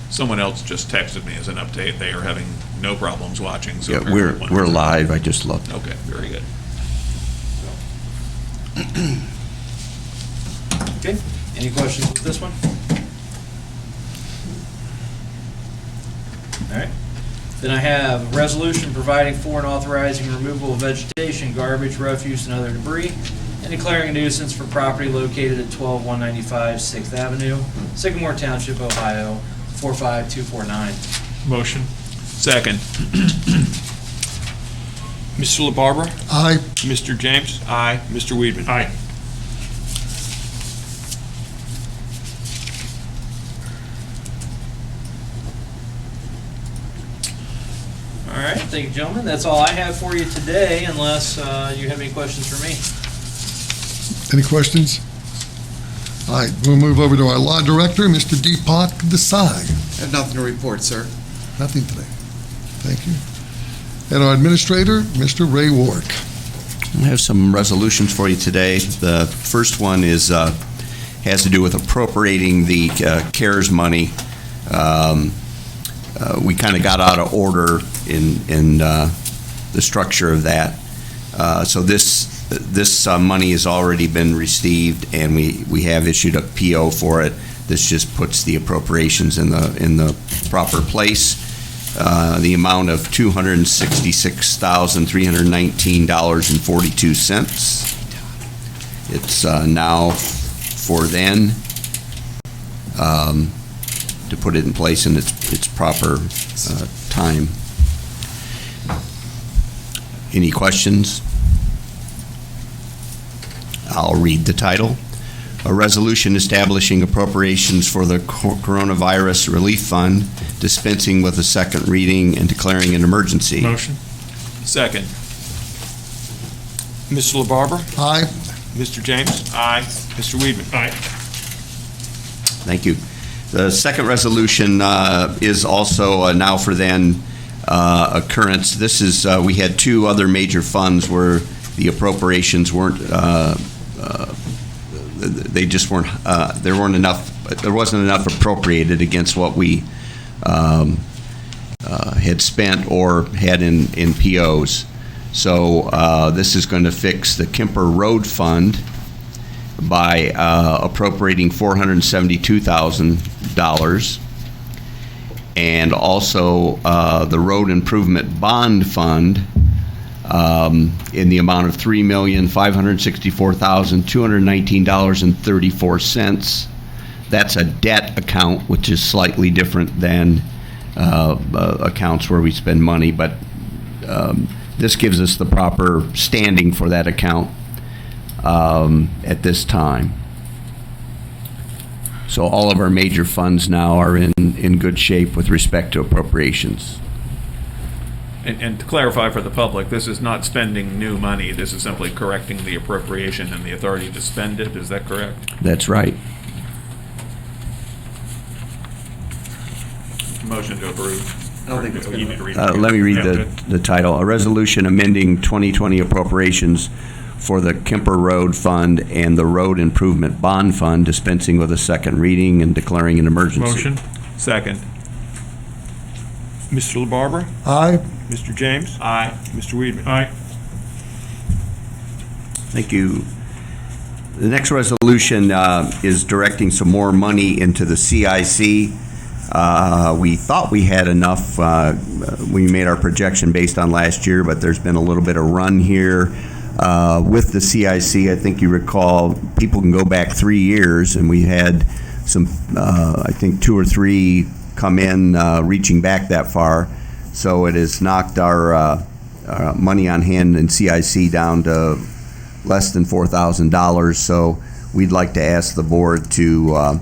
Someone else just texted me as an update. They are having no problems watching. So Yeah, apparently we're live. I just looked. Okay, very good. Okay, any questions with this one? All right, then I have a resolution providing for and authorizing removal of vegetation, garbage, refuse, and other debris, and declaring a nuisance for property located at 12195 6th Avenue, Sycamore Township, Ohio, 45249. motion. Second. Mr. LaBarbera? aye. Mr. James? Aye. Mr. Weedman? Aye. All right, thank you, gentlemen. That's all I have for you today, unless you have any questions for me. Any questions? All right, we'll move over to our law director, Mr. Deepak Desai. I have nothing to report, sir. Nothing today. Thank you. And our administrator, Mr. Ray Warwick. I have some resolutions for you today. The first one is, has to do with appropriating the CARES money. We kind of got out of order in the structure of that. So this money has already been received, and we have issued a PO for it. This just puts the appropriations in the proper place. The amount of $266,319.42. It's now for then, to put it in place in its proper time. Any questions? I'll read the title. A resolution establishing appropriations for the Coronavirus Relief Fund, dispensing with a second reading and declaring an emergency. Motion. Second. Mr. LaBarbera? Aye. Mr. James? Aye. Mr. Weedman? Aye. Thank you. The second resolution is also now for then occurrence. This is, we had two other major funds where the appropriations weren't, they just weren't, there wasn't enough appropriated against what we had spent or had in POs. So this is going to fix the Kemper Road Fund by appropriating $472,000, and also the Road Improvement Bond Fund in the amount of $3,564,219.34. That's a debt account, which is slightly different than accounts where we spend money, but this gives us the proper standing for that account at this time. So all of our major funds now are in good shape with respect to appropriations. And to clarify for the public, this is not spending new money. This is simply correcting the appropriation and the authority to spend it. Is that correct? That's right. Motion to approve. I don't think it's You need to read it. Let me read Yeah, the title. A resolution amending 2020 appropriations for the Kemper Road Fund and the Road Improvement Bond Fund, dispensing with a second reading and declaring an emergency. Motion. Second. Mr. LaBarbera? Aye. Mr. James? Aye. Mr. Weedman? Aye. Thank you. The next resolution is directing some more money into the CIC. We thought we had enough. We made our projection based on last year, but there's been a little bit of run here. With the CIC, I think you recall, people can go back 3 years, and we had some, I think 2 or 3 come in reaching back that far. So it has knocked our money on hand in CIC down to less than $4,000. So we'd like to ask the board to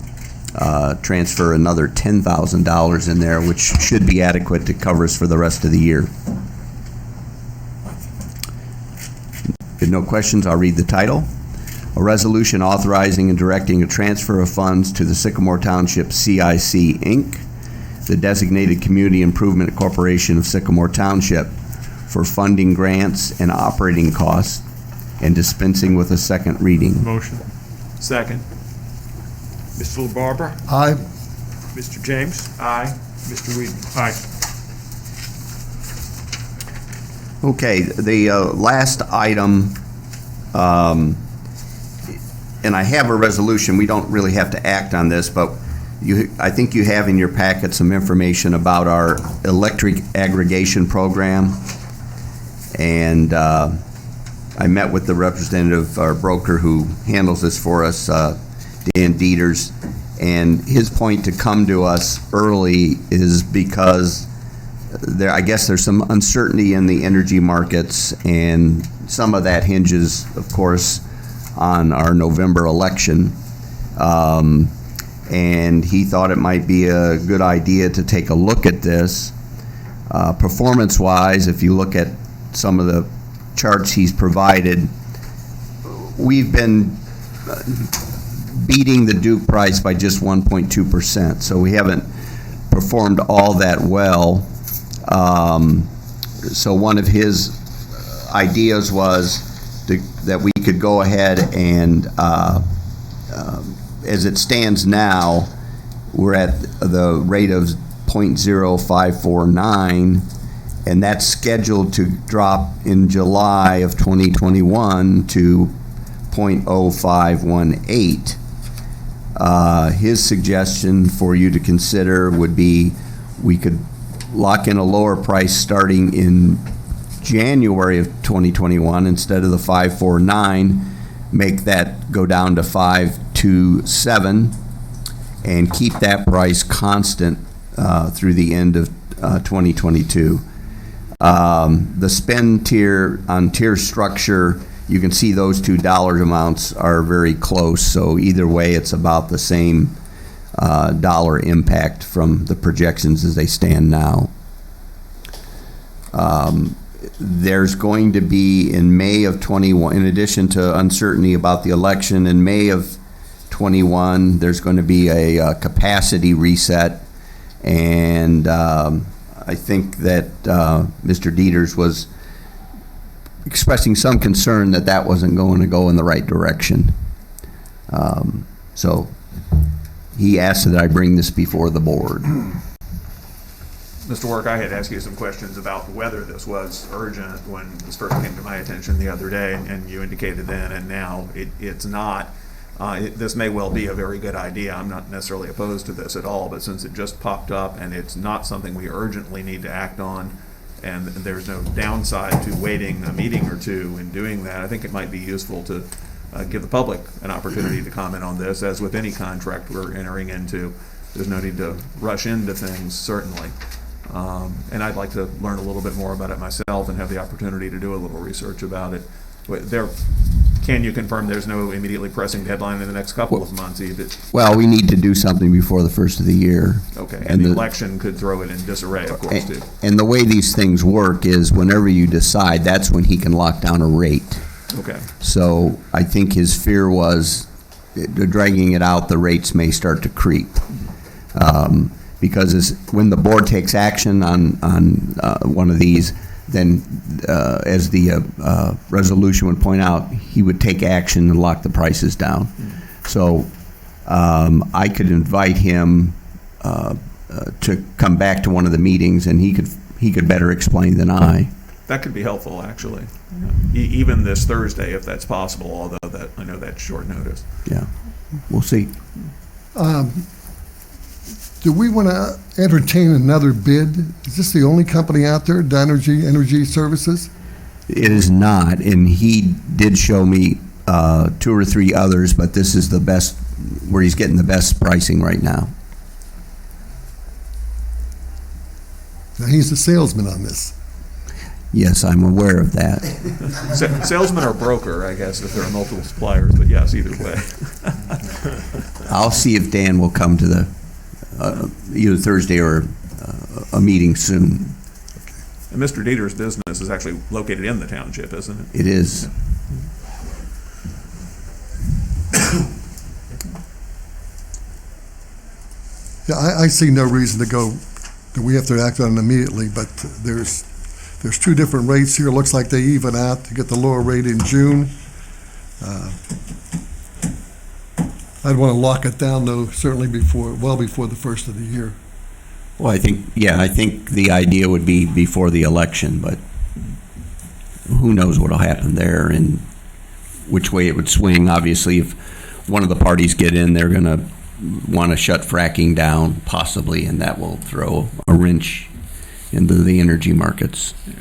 transfer another $10,000 in there, which should be adequate to cover us for the rest of the year. If no questions, I'll read the title. A resolution authorizing and directing a transfer of funds to the Sycamore Township CIC, Inc., the designated community improvement corporation of Sycamore Township, for funding grants and operating costs, and dispensing with a second reading. Motion. Second. Mr. LaBarbera? Aye. Mr. James? Aye. Mr. Weedman? Aye. Okay, the last item, and I have a resolution. We don't really have to act on this, but I think you have in your packet some information about our electric aggregation program. And I met with the representative, our broker who handles this for us, Dan Dieters, and his point to come to us early is because I guess there's some uncertainty in the energy markets, and some of that hinges, of course, on our November election. And he thought it might be a good idea to take a look at this. Performance-wise, if you look at some of the charts he's provided, we've been beating the Duke price by just 1.2%, so we haven't performed all that well. So one of his ideas was that we could go ahead and, as it stands now, we're at the rate of 0.0549, and that's scheduled to drop in July of 2021 to 0.0518. His suggestion for you to consider would be we could lock in a lower price starting in January of 2021 instead of the 549, make that go down to 5.2 1.27 and keep that price constant through the end of 2022. The spend tier on tier structure, you can see those two dollar amounts are very close, so either way it's about the same dollar impact from the projections as they stand now. There's going to be in May of 21, in addition to uncertainty about the election, in May of 21, there's going to be a capacity reset, and I think that Mr. Dieters was expressing some concern that that wasn't going to go in the right direction. So he asked that I bring this before the board. Mr. Work, I had asked you some questions about whether this was urgent when this first came to my attention the other day, and you indicated then and now it's not. This may well be a very good idea. I'm not necessarily opposed to this at all, but since it just popped up and it's not something we urgently need to act on, and there's no downside to waiting a meeting or two and doing that, I think it might be useful to give the public an opportunity to comment on this. As with any contract we're entering into, there's no need to rush into things, certainly. And I'd like to learn a little bit more about it myself and have the opportunity to do a little research about it. Can you confirm there's no immediately pressing deadline in the next couple of months either? Well, we need to do something before the first of the year. Okay, and the election could throw it in disarray, of course, too. And the way these things work is whenever you decide, that's when he can lock down a rate. Okay. So I think his fear was dragging it out, the rates may start to creep. Because when the board takes action on one of these, then as the resolution would point out, he would take action and lock the prices down. So I could invite him to come back to one of the meetings, and he could better explain than I. That could be helpful, actually. Even this Thursday, if that's possible, although I know that's short notice. Yeah, we'll see. Do we want to entertain another bid? Is this the only company out there, Dynergy Energy Services? It is not, and he did show me 2 or 3 others, but this is the best, where he's getting the best pricing right now. Now, he's the salesman on this. Yes, I'm aware of that. Salesman or broker, I guess, if there are multiple suppliers, but yes, either way. I'll see if Dan will come to the either Thursday or a meeting soon. And Mr. Dieter's business is actually located in the township, isn't it? It is. Yeah, I see no reason to go, that we have to act on it immediately, but there's 2 different rates here. Looks like they even out to get the lower rate in June. I'd want to lock it down, though, certainly well before the first of the year. Well, I think the idea would be before the election, but who knows what'll happen there and which way it would swing. Obviously, if one of the parties get in, they're going to want to shut fracking down, possibly, and that will throw a wrench into the energy markets. Yeah.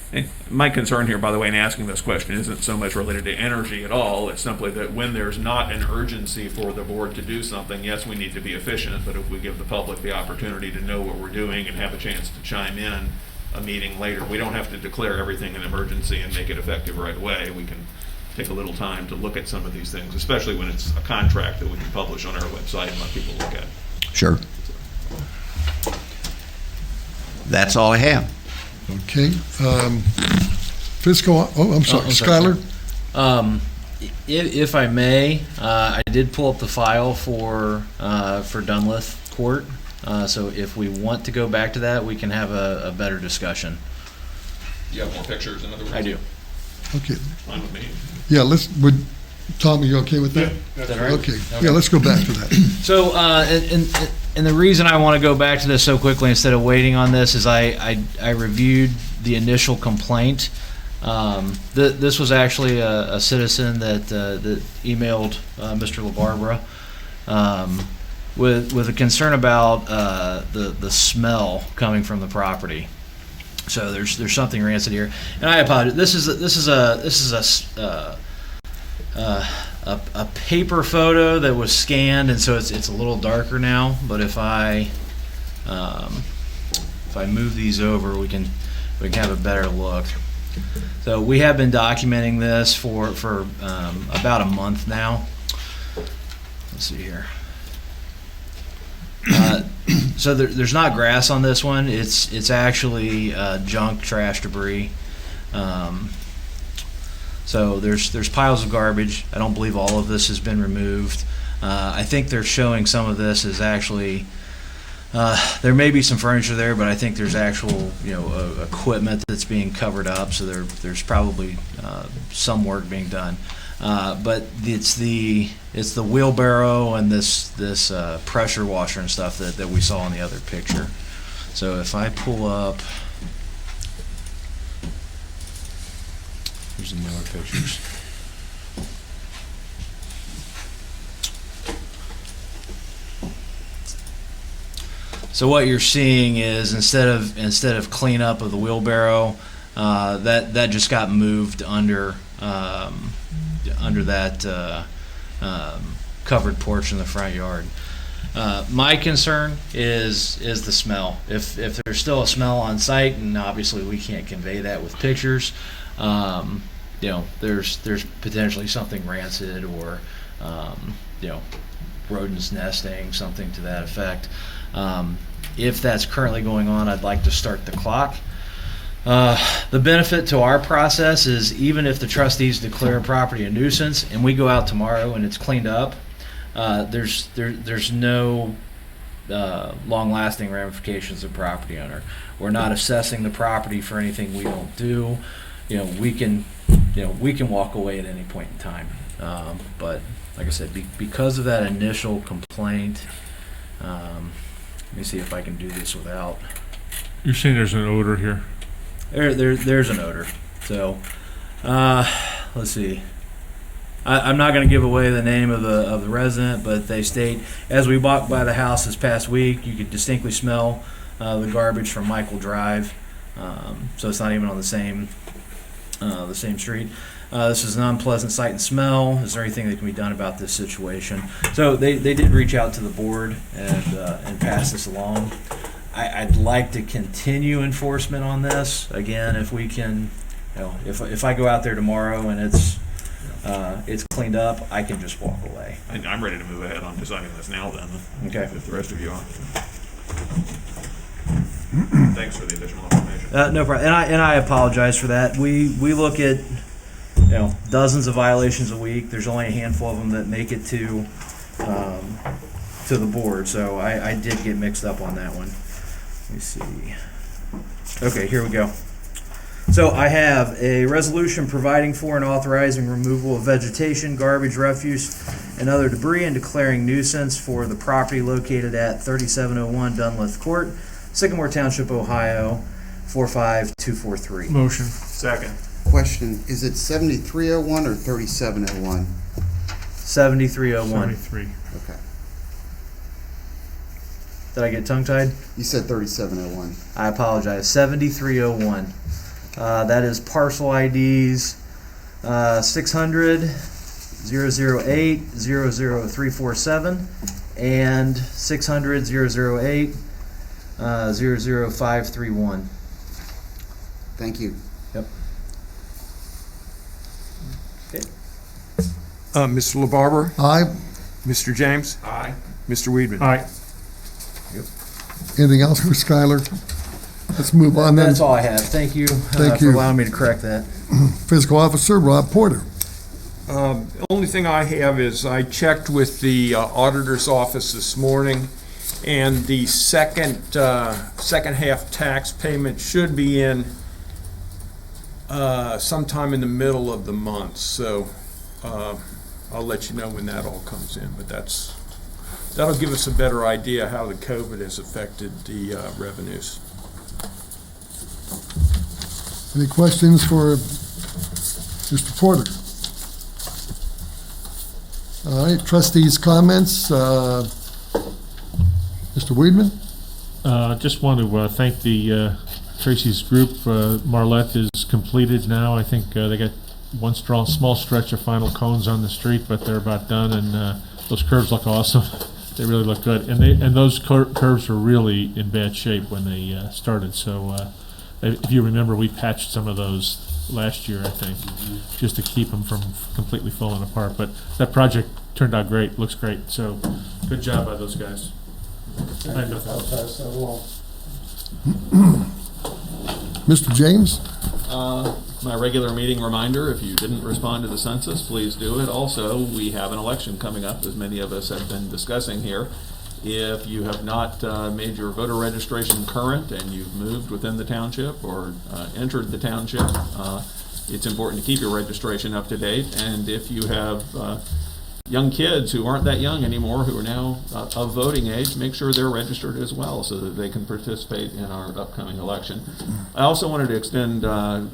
And my concern here, by the way, in asking this question isn't so much related to energy at all. It's simply that when there's not an urgency for the board to do something, yes, we need to be efficient, but if we give the public the opportunity to know what we're doing and have a chance to chime in a meeting later, we don't have to declare everything an emergency and make it effective right away. We can take a little time to look at some of these things, especially when it's a contract that we can publish on our website and let people look at. Sure. That's all I have. Okay. Fiscal, I'm sorry, Skylar? If I may, I did pull up the file for Dunlith Court. So if we want to go back to that, we can have a better discussion. Do you have more pictures, in other words? I do. Okay. Fine with me. Yeah, Tom, are you okay with that? Is that all right? Okay. Yeah, let's go back to that. So, and the reason I want to go back to this so quickly instead of waiting on this is I reviewed the initial complaint. This was actually a citizen that emailed Mr. LaBarbera with a concern about the smell coming from the property. So there's something rancid here, and I apologize. This is a a paper photo that was scanned, and so it's a little darker now. But if I move these over, we can have a better look. So we have been documenting this for about a month now. Let's see here. So there's not grass on this one. It's actually junk, trash, debris. So there's piles of garbage. I don't believe all of this has been removed. I think they're showing some of this as actually. There may be some furniture there, but I think there's actual, equipment that's being covered up. So there's probably some work being done. But it's the wheelbarrow and this pressure washer and stuff that we saw in the other picture. So if I pull up, here's the newer pictures. So what you're seeing is instead of cleanup of the wheelbarrow, that just got moved under that covered porch in the front yard. My concern is the smell. If there's still a smell on site, and obviously we can't convey that with pictures, there's potentially something rancid or rodents nesting, something to that effect. If that's currently going on, I'd like to start the clock. The benefit to our process is even if the trustees declare a property a nuisance and we go out tomorrow and it's cleaned up, there's no long-lasting ramifications of property owner. We're not assessing the property for anything we don't do. We can walk away at any point in time. But like I said, because of that initial complaint, let me see if I can do this without. You're saying there's an odor here? There's an odor. So, let's see. I'm not going to give away the name of the resident, but they state, as we walked by the house this past week, you could distinctly smell the garbage from Michael Drive. So it's not even on the same street. This is an unpleasant sight and smell. Is there anything that can be done about this situation? So they did reach out to the board and pass this along. I'd like to continue enforcement on this. Again, if we can, if I go out there tomorrow and it's cleaned up, I can just walk away. I'm ready to move ahead on deciding this now then. Okay. If the rest of you are. Thanks for the additional information. No problem. And I apologize for that. We look at dozens of violations a week. There's only a handful of them that make it to the board. So I did get mixed up on that one. Let me see. Okay, here we go. So I have a resolution providing for and authorizing removal of vegetation, garbage, refuse, and other debris and declaring nuisance for the property located at 3701 Dunlith Court, Sycamore Township, Ohio, 45243. Motion. Second. Question, is it 7301 or 3701? 7301. 73. Okay. Did I get tongue-tied? You said 3701. I apologize. 7301. That is parcel IDs 600 008 00347 and 600 008 00531. Thank you. Yep. Mr. LaBarber? Aye. Mr. James? Aye. Mr. Weedman? Aye. Anything else for Skylar? Let's move on then. That's all I have. Thank you, Thank for you. allowing me to correct that. Fiscal Officer Rob Porter. The only thing I have is I checked with the auditor's office this morning, and the second half tax payment should be in sometime in the middle of the month. So I'll let you know when that all comes in. But that'll give us a better idea how the COVID has affected the revenues. Any questions for Mr. Porter? All right, trustees' comments. Mr. Weedman? Just want to thank the Tracy's group. Marlette is completed now. I think they got one small stretch of final cones on the street, but they're about done, and those curves look awesome. They really look good, and those curves were really in bad shape when they started. So if you remember, we patched some of those last year, I think, just to keep them from completely falling apart. But that project turned out great, looks great. So good job by those guys. I have nothing I'll else. pass that along. Mr. James? My regular meeting reminder, if you didn't respond to the census, please do it. Also, we have an election coming up, as many of us have been discussing here. If you have not made your voter registration current and you've moved within the township or entered the township, it's important to keep your registration up to date. And if you have young kids who aren't that young anymore, who are now of voting age, make sure they're registered as well so that they can participate in our upcoming election. I also wanted to extend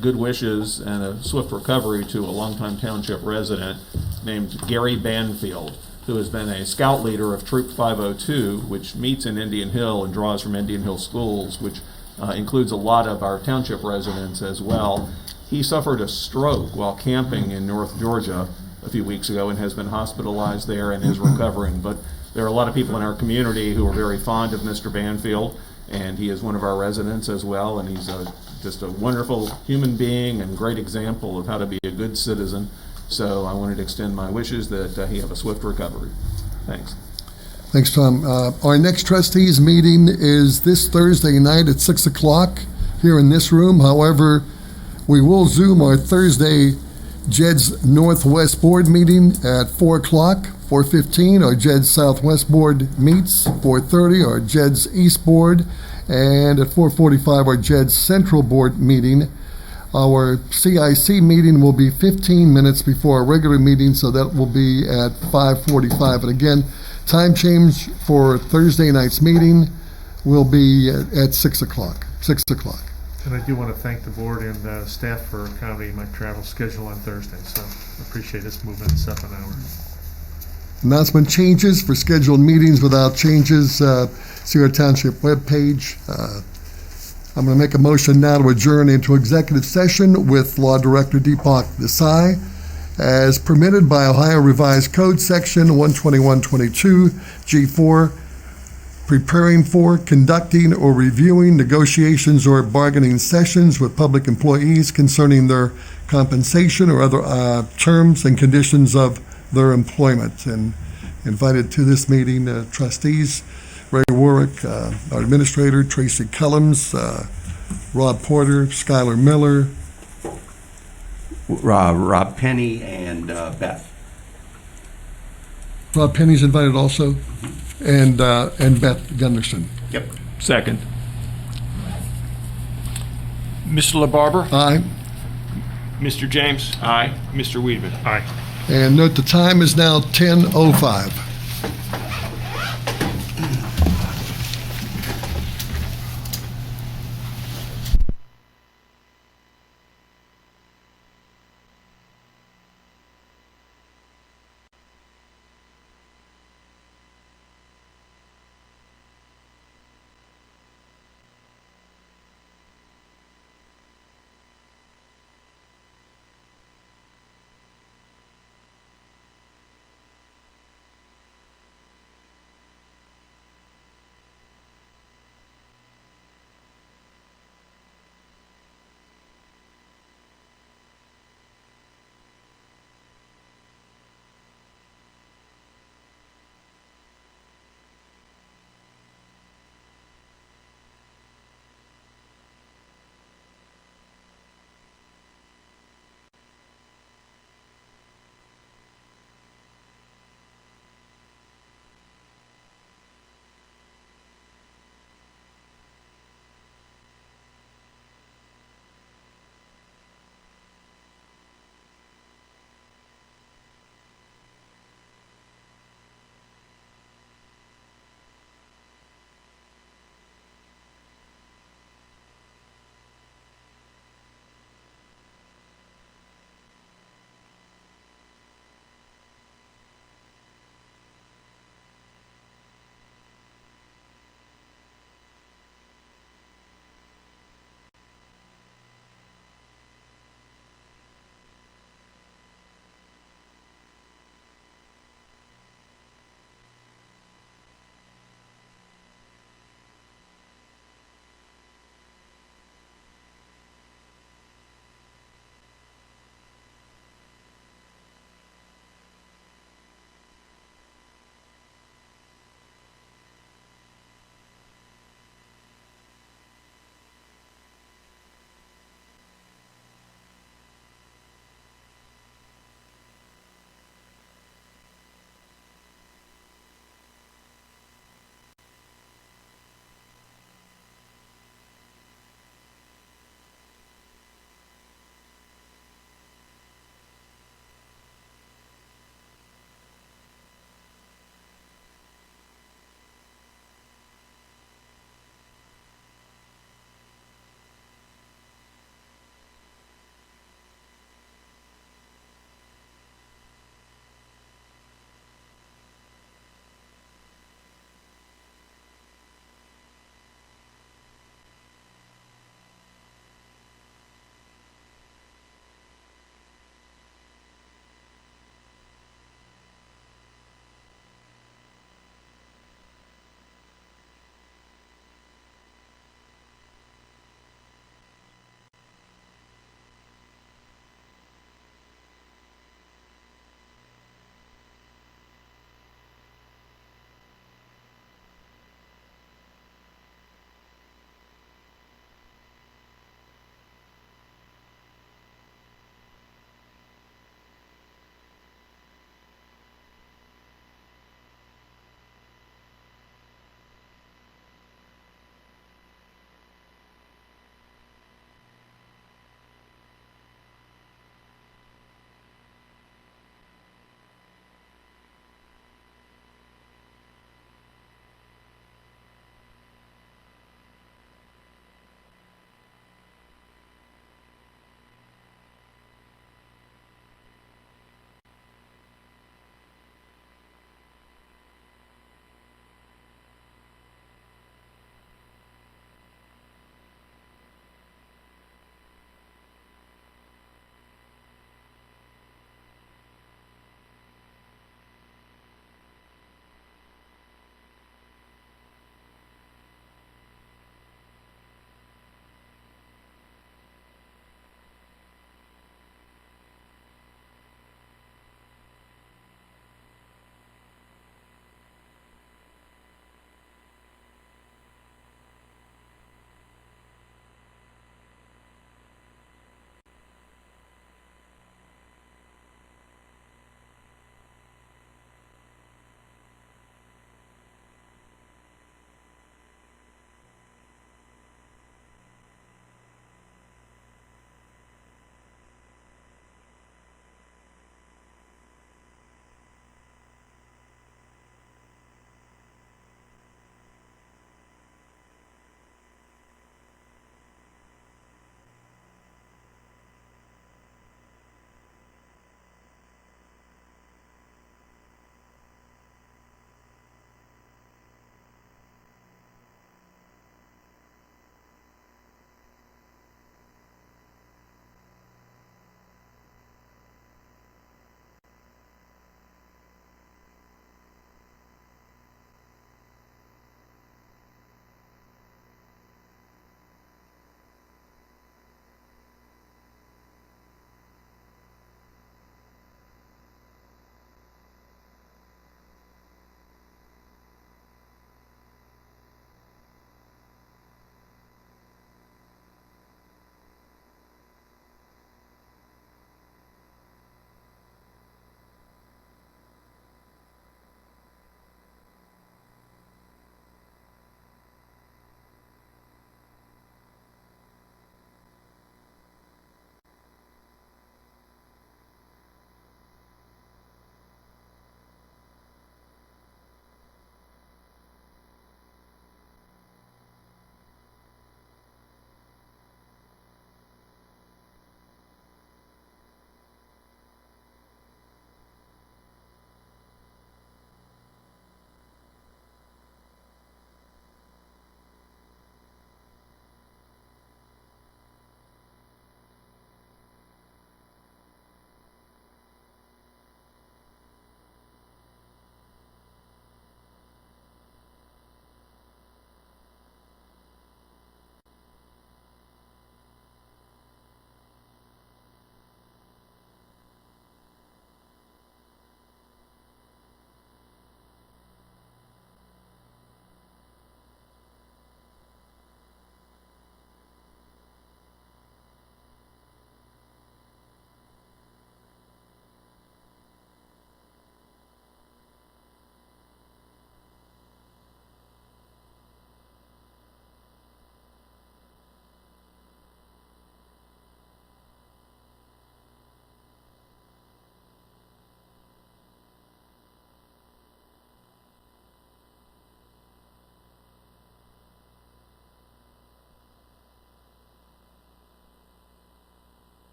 good wishes and a swift recovery to a longtime township resident named Gary Banfield, who has been a scout leader of Troop 502, which meets in Indian Hill and draws from Indian Hill schools, which includes a lot of our township residents as well. He suffered a stroke while camping in North Georgia a few weeks ago and has been hospitalized there and is recovering. But there are a lot of people in our community who are very fond of Mr. Banfield, and he is one of our residents as well, and he's just a wonderful human being and great example of how to be a good citizen. So I wanted to extend my wishes that he have a swift recovery. Thanks. Thanks, Tom. Our next trustees meeting is this Thursday night at 6 o'clock here in this room. However, we will Zoom our Thursday JED's Northwest Board meeting at 4 o'clock, 4:15. Our JED's Southwest Board meets, 4:30. Our JED's East Board, and at 4:45, our JED's Central Board meeting. Our CIC meeting will be 15 minutes before our regular meeting, so that will be at 5:45. And again, time change for Thursday night's meeting will be at 6 o'clock. 6 o'clock. And I do want to thank the board and staff for accommodating my travel schedule on Thursday, so I appreciate us moving this up an hour. Announcement changes for scheduled meetings without changes. See our township webpage. I'm going to make a motion now to adjourn into executive session with Law Director Deepak Desai as permitted by Ohio Revised Code Section 12122 G4, preparing for, conducting, or reviewing negotiations or bargaining sessions with public employees concerning their compensation or other terms and conditions of their employment. And invited to this meeting, trustees, Ray Warwick, our administrator, Tracy Kellums, Rob Porter, Skylar Miller, Rob Penny and Beth. Rob Penny's invited also, and Beth Gunderson. Yep. Second. Mr. LaBarber? Aye. Mr. James? Aye. Mr. Weedman? Aye. And note the time is now 10:05.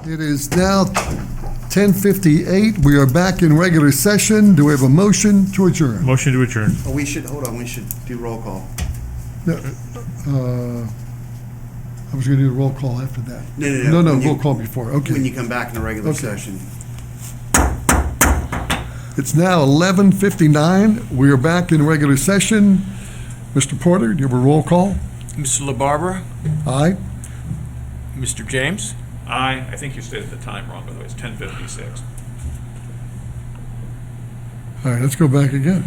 It is now 10:58. We are back in regular session. Do we have a motion to adjourn? Motion to adjourn. Oh, we should do roll call. I was going to do a roll call after that. No. No, when you- roll call before. When Okay. you come back in the regular Okay. session. It's now 11:59. We are back in regular session. Mr. Porter, do you have a roll call? Mr. LaBarbera? Aye. Mr. James? I think you stated the time wrong, by the way, it's 10:56. All right, let's go back again.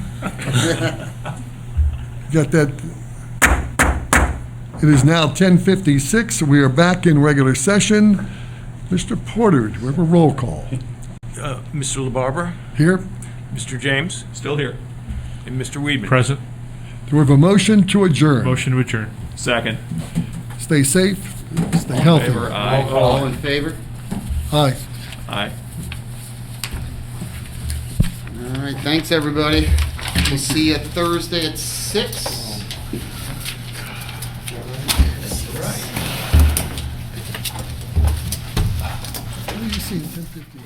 Got that? It is now 10:56. We are back in regular session. Mr. Porter, do we have a roll call? Mr. LaBarbera? Here? Mr. James? Still here. And Mr. Weedman? Present. Do we have a motion to adjourn? Motion to adjourn. Second. Stay safe, stay healthy. Favor, aye. All in favor? Aye. Aye. All right, thanks, everybody. We'll see you Thursday at 6. What do you see, 10:50?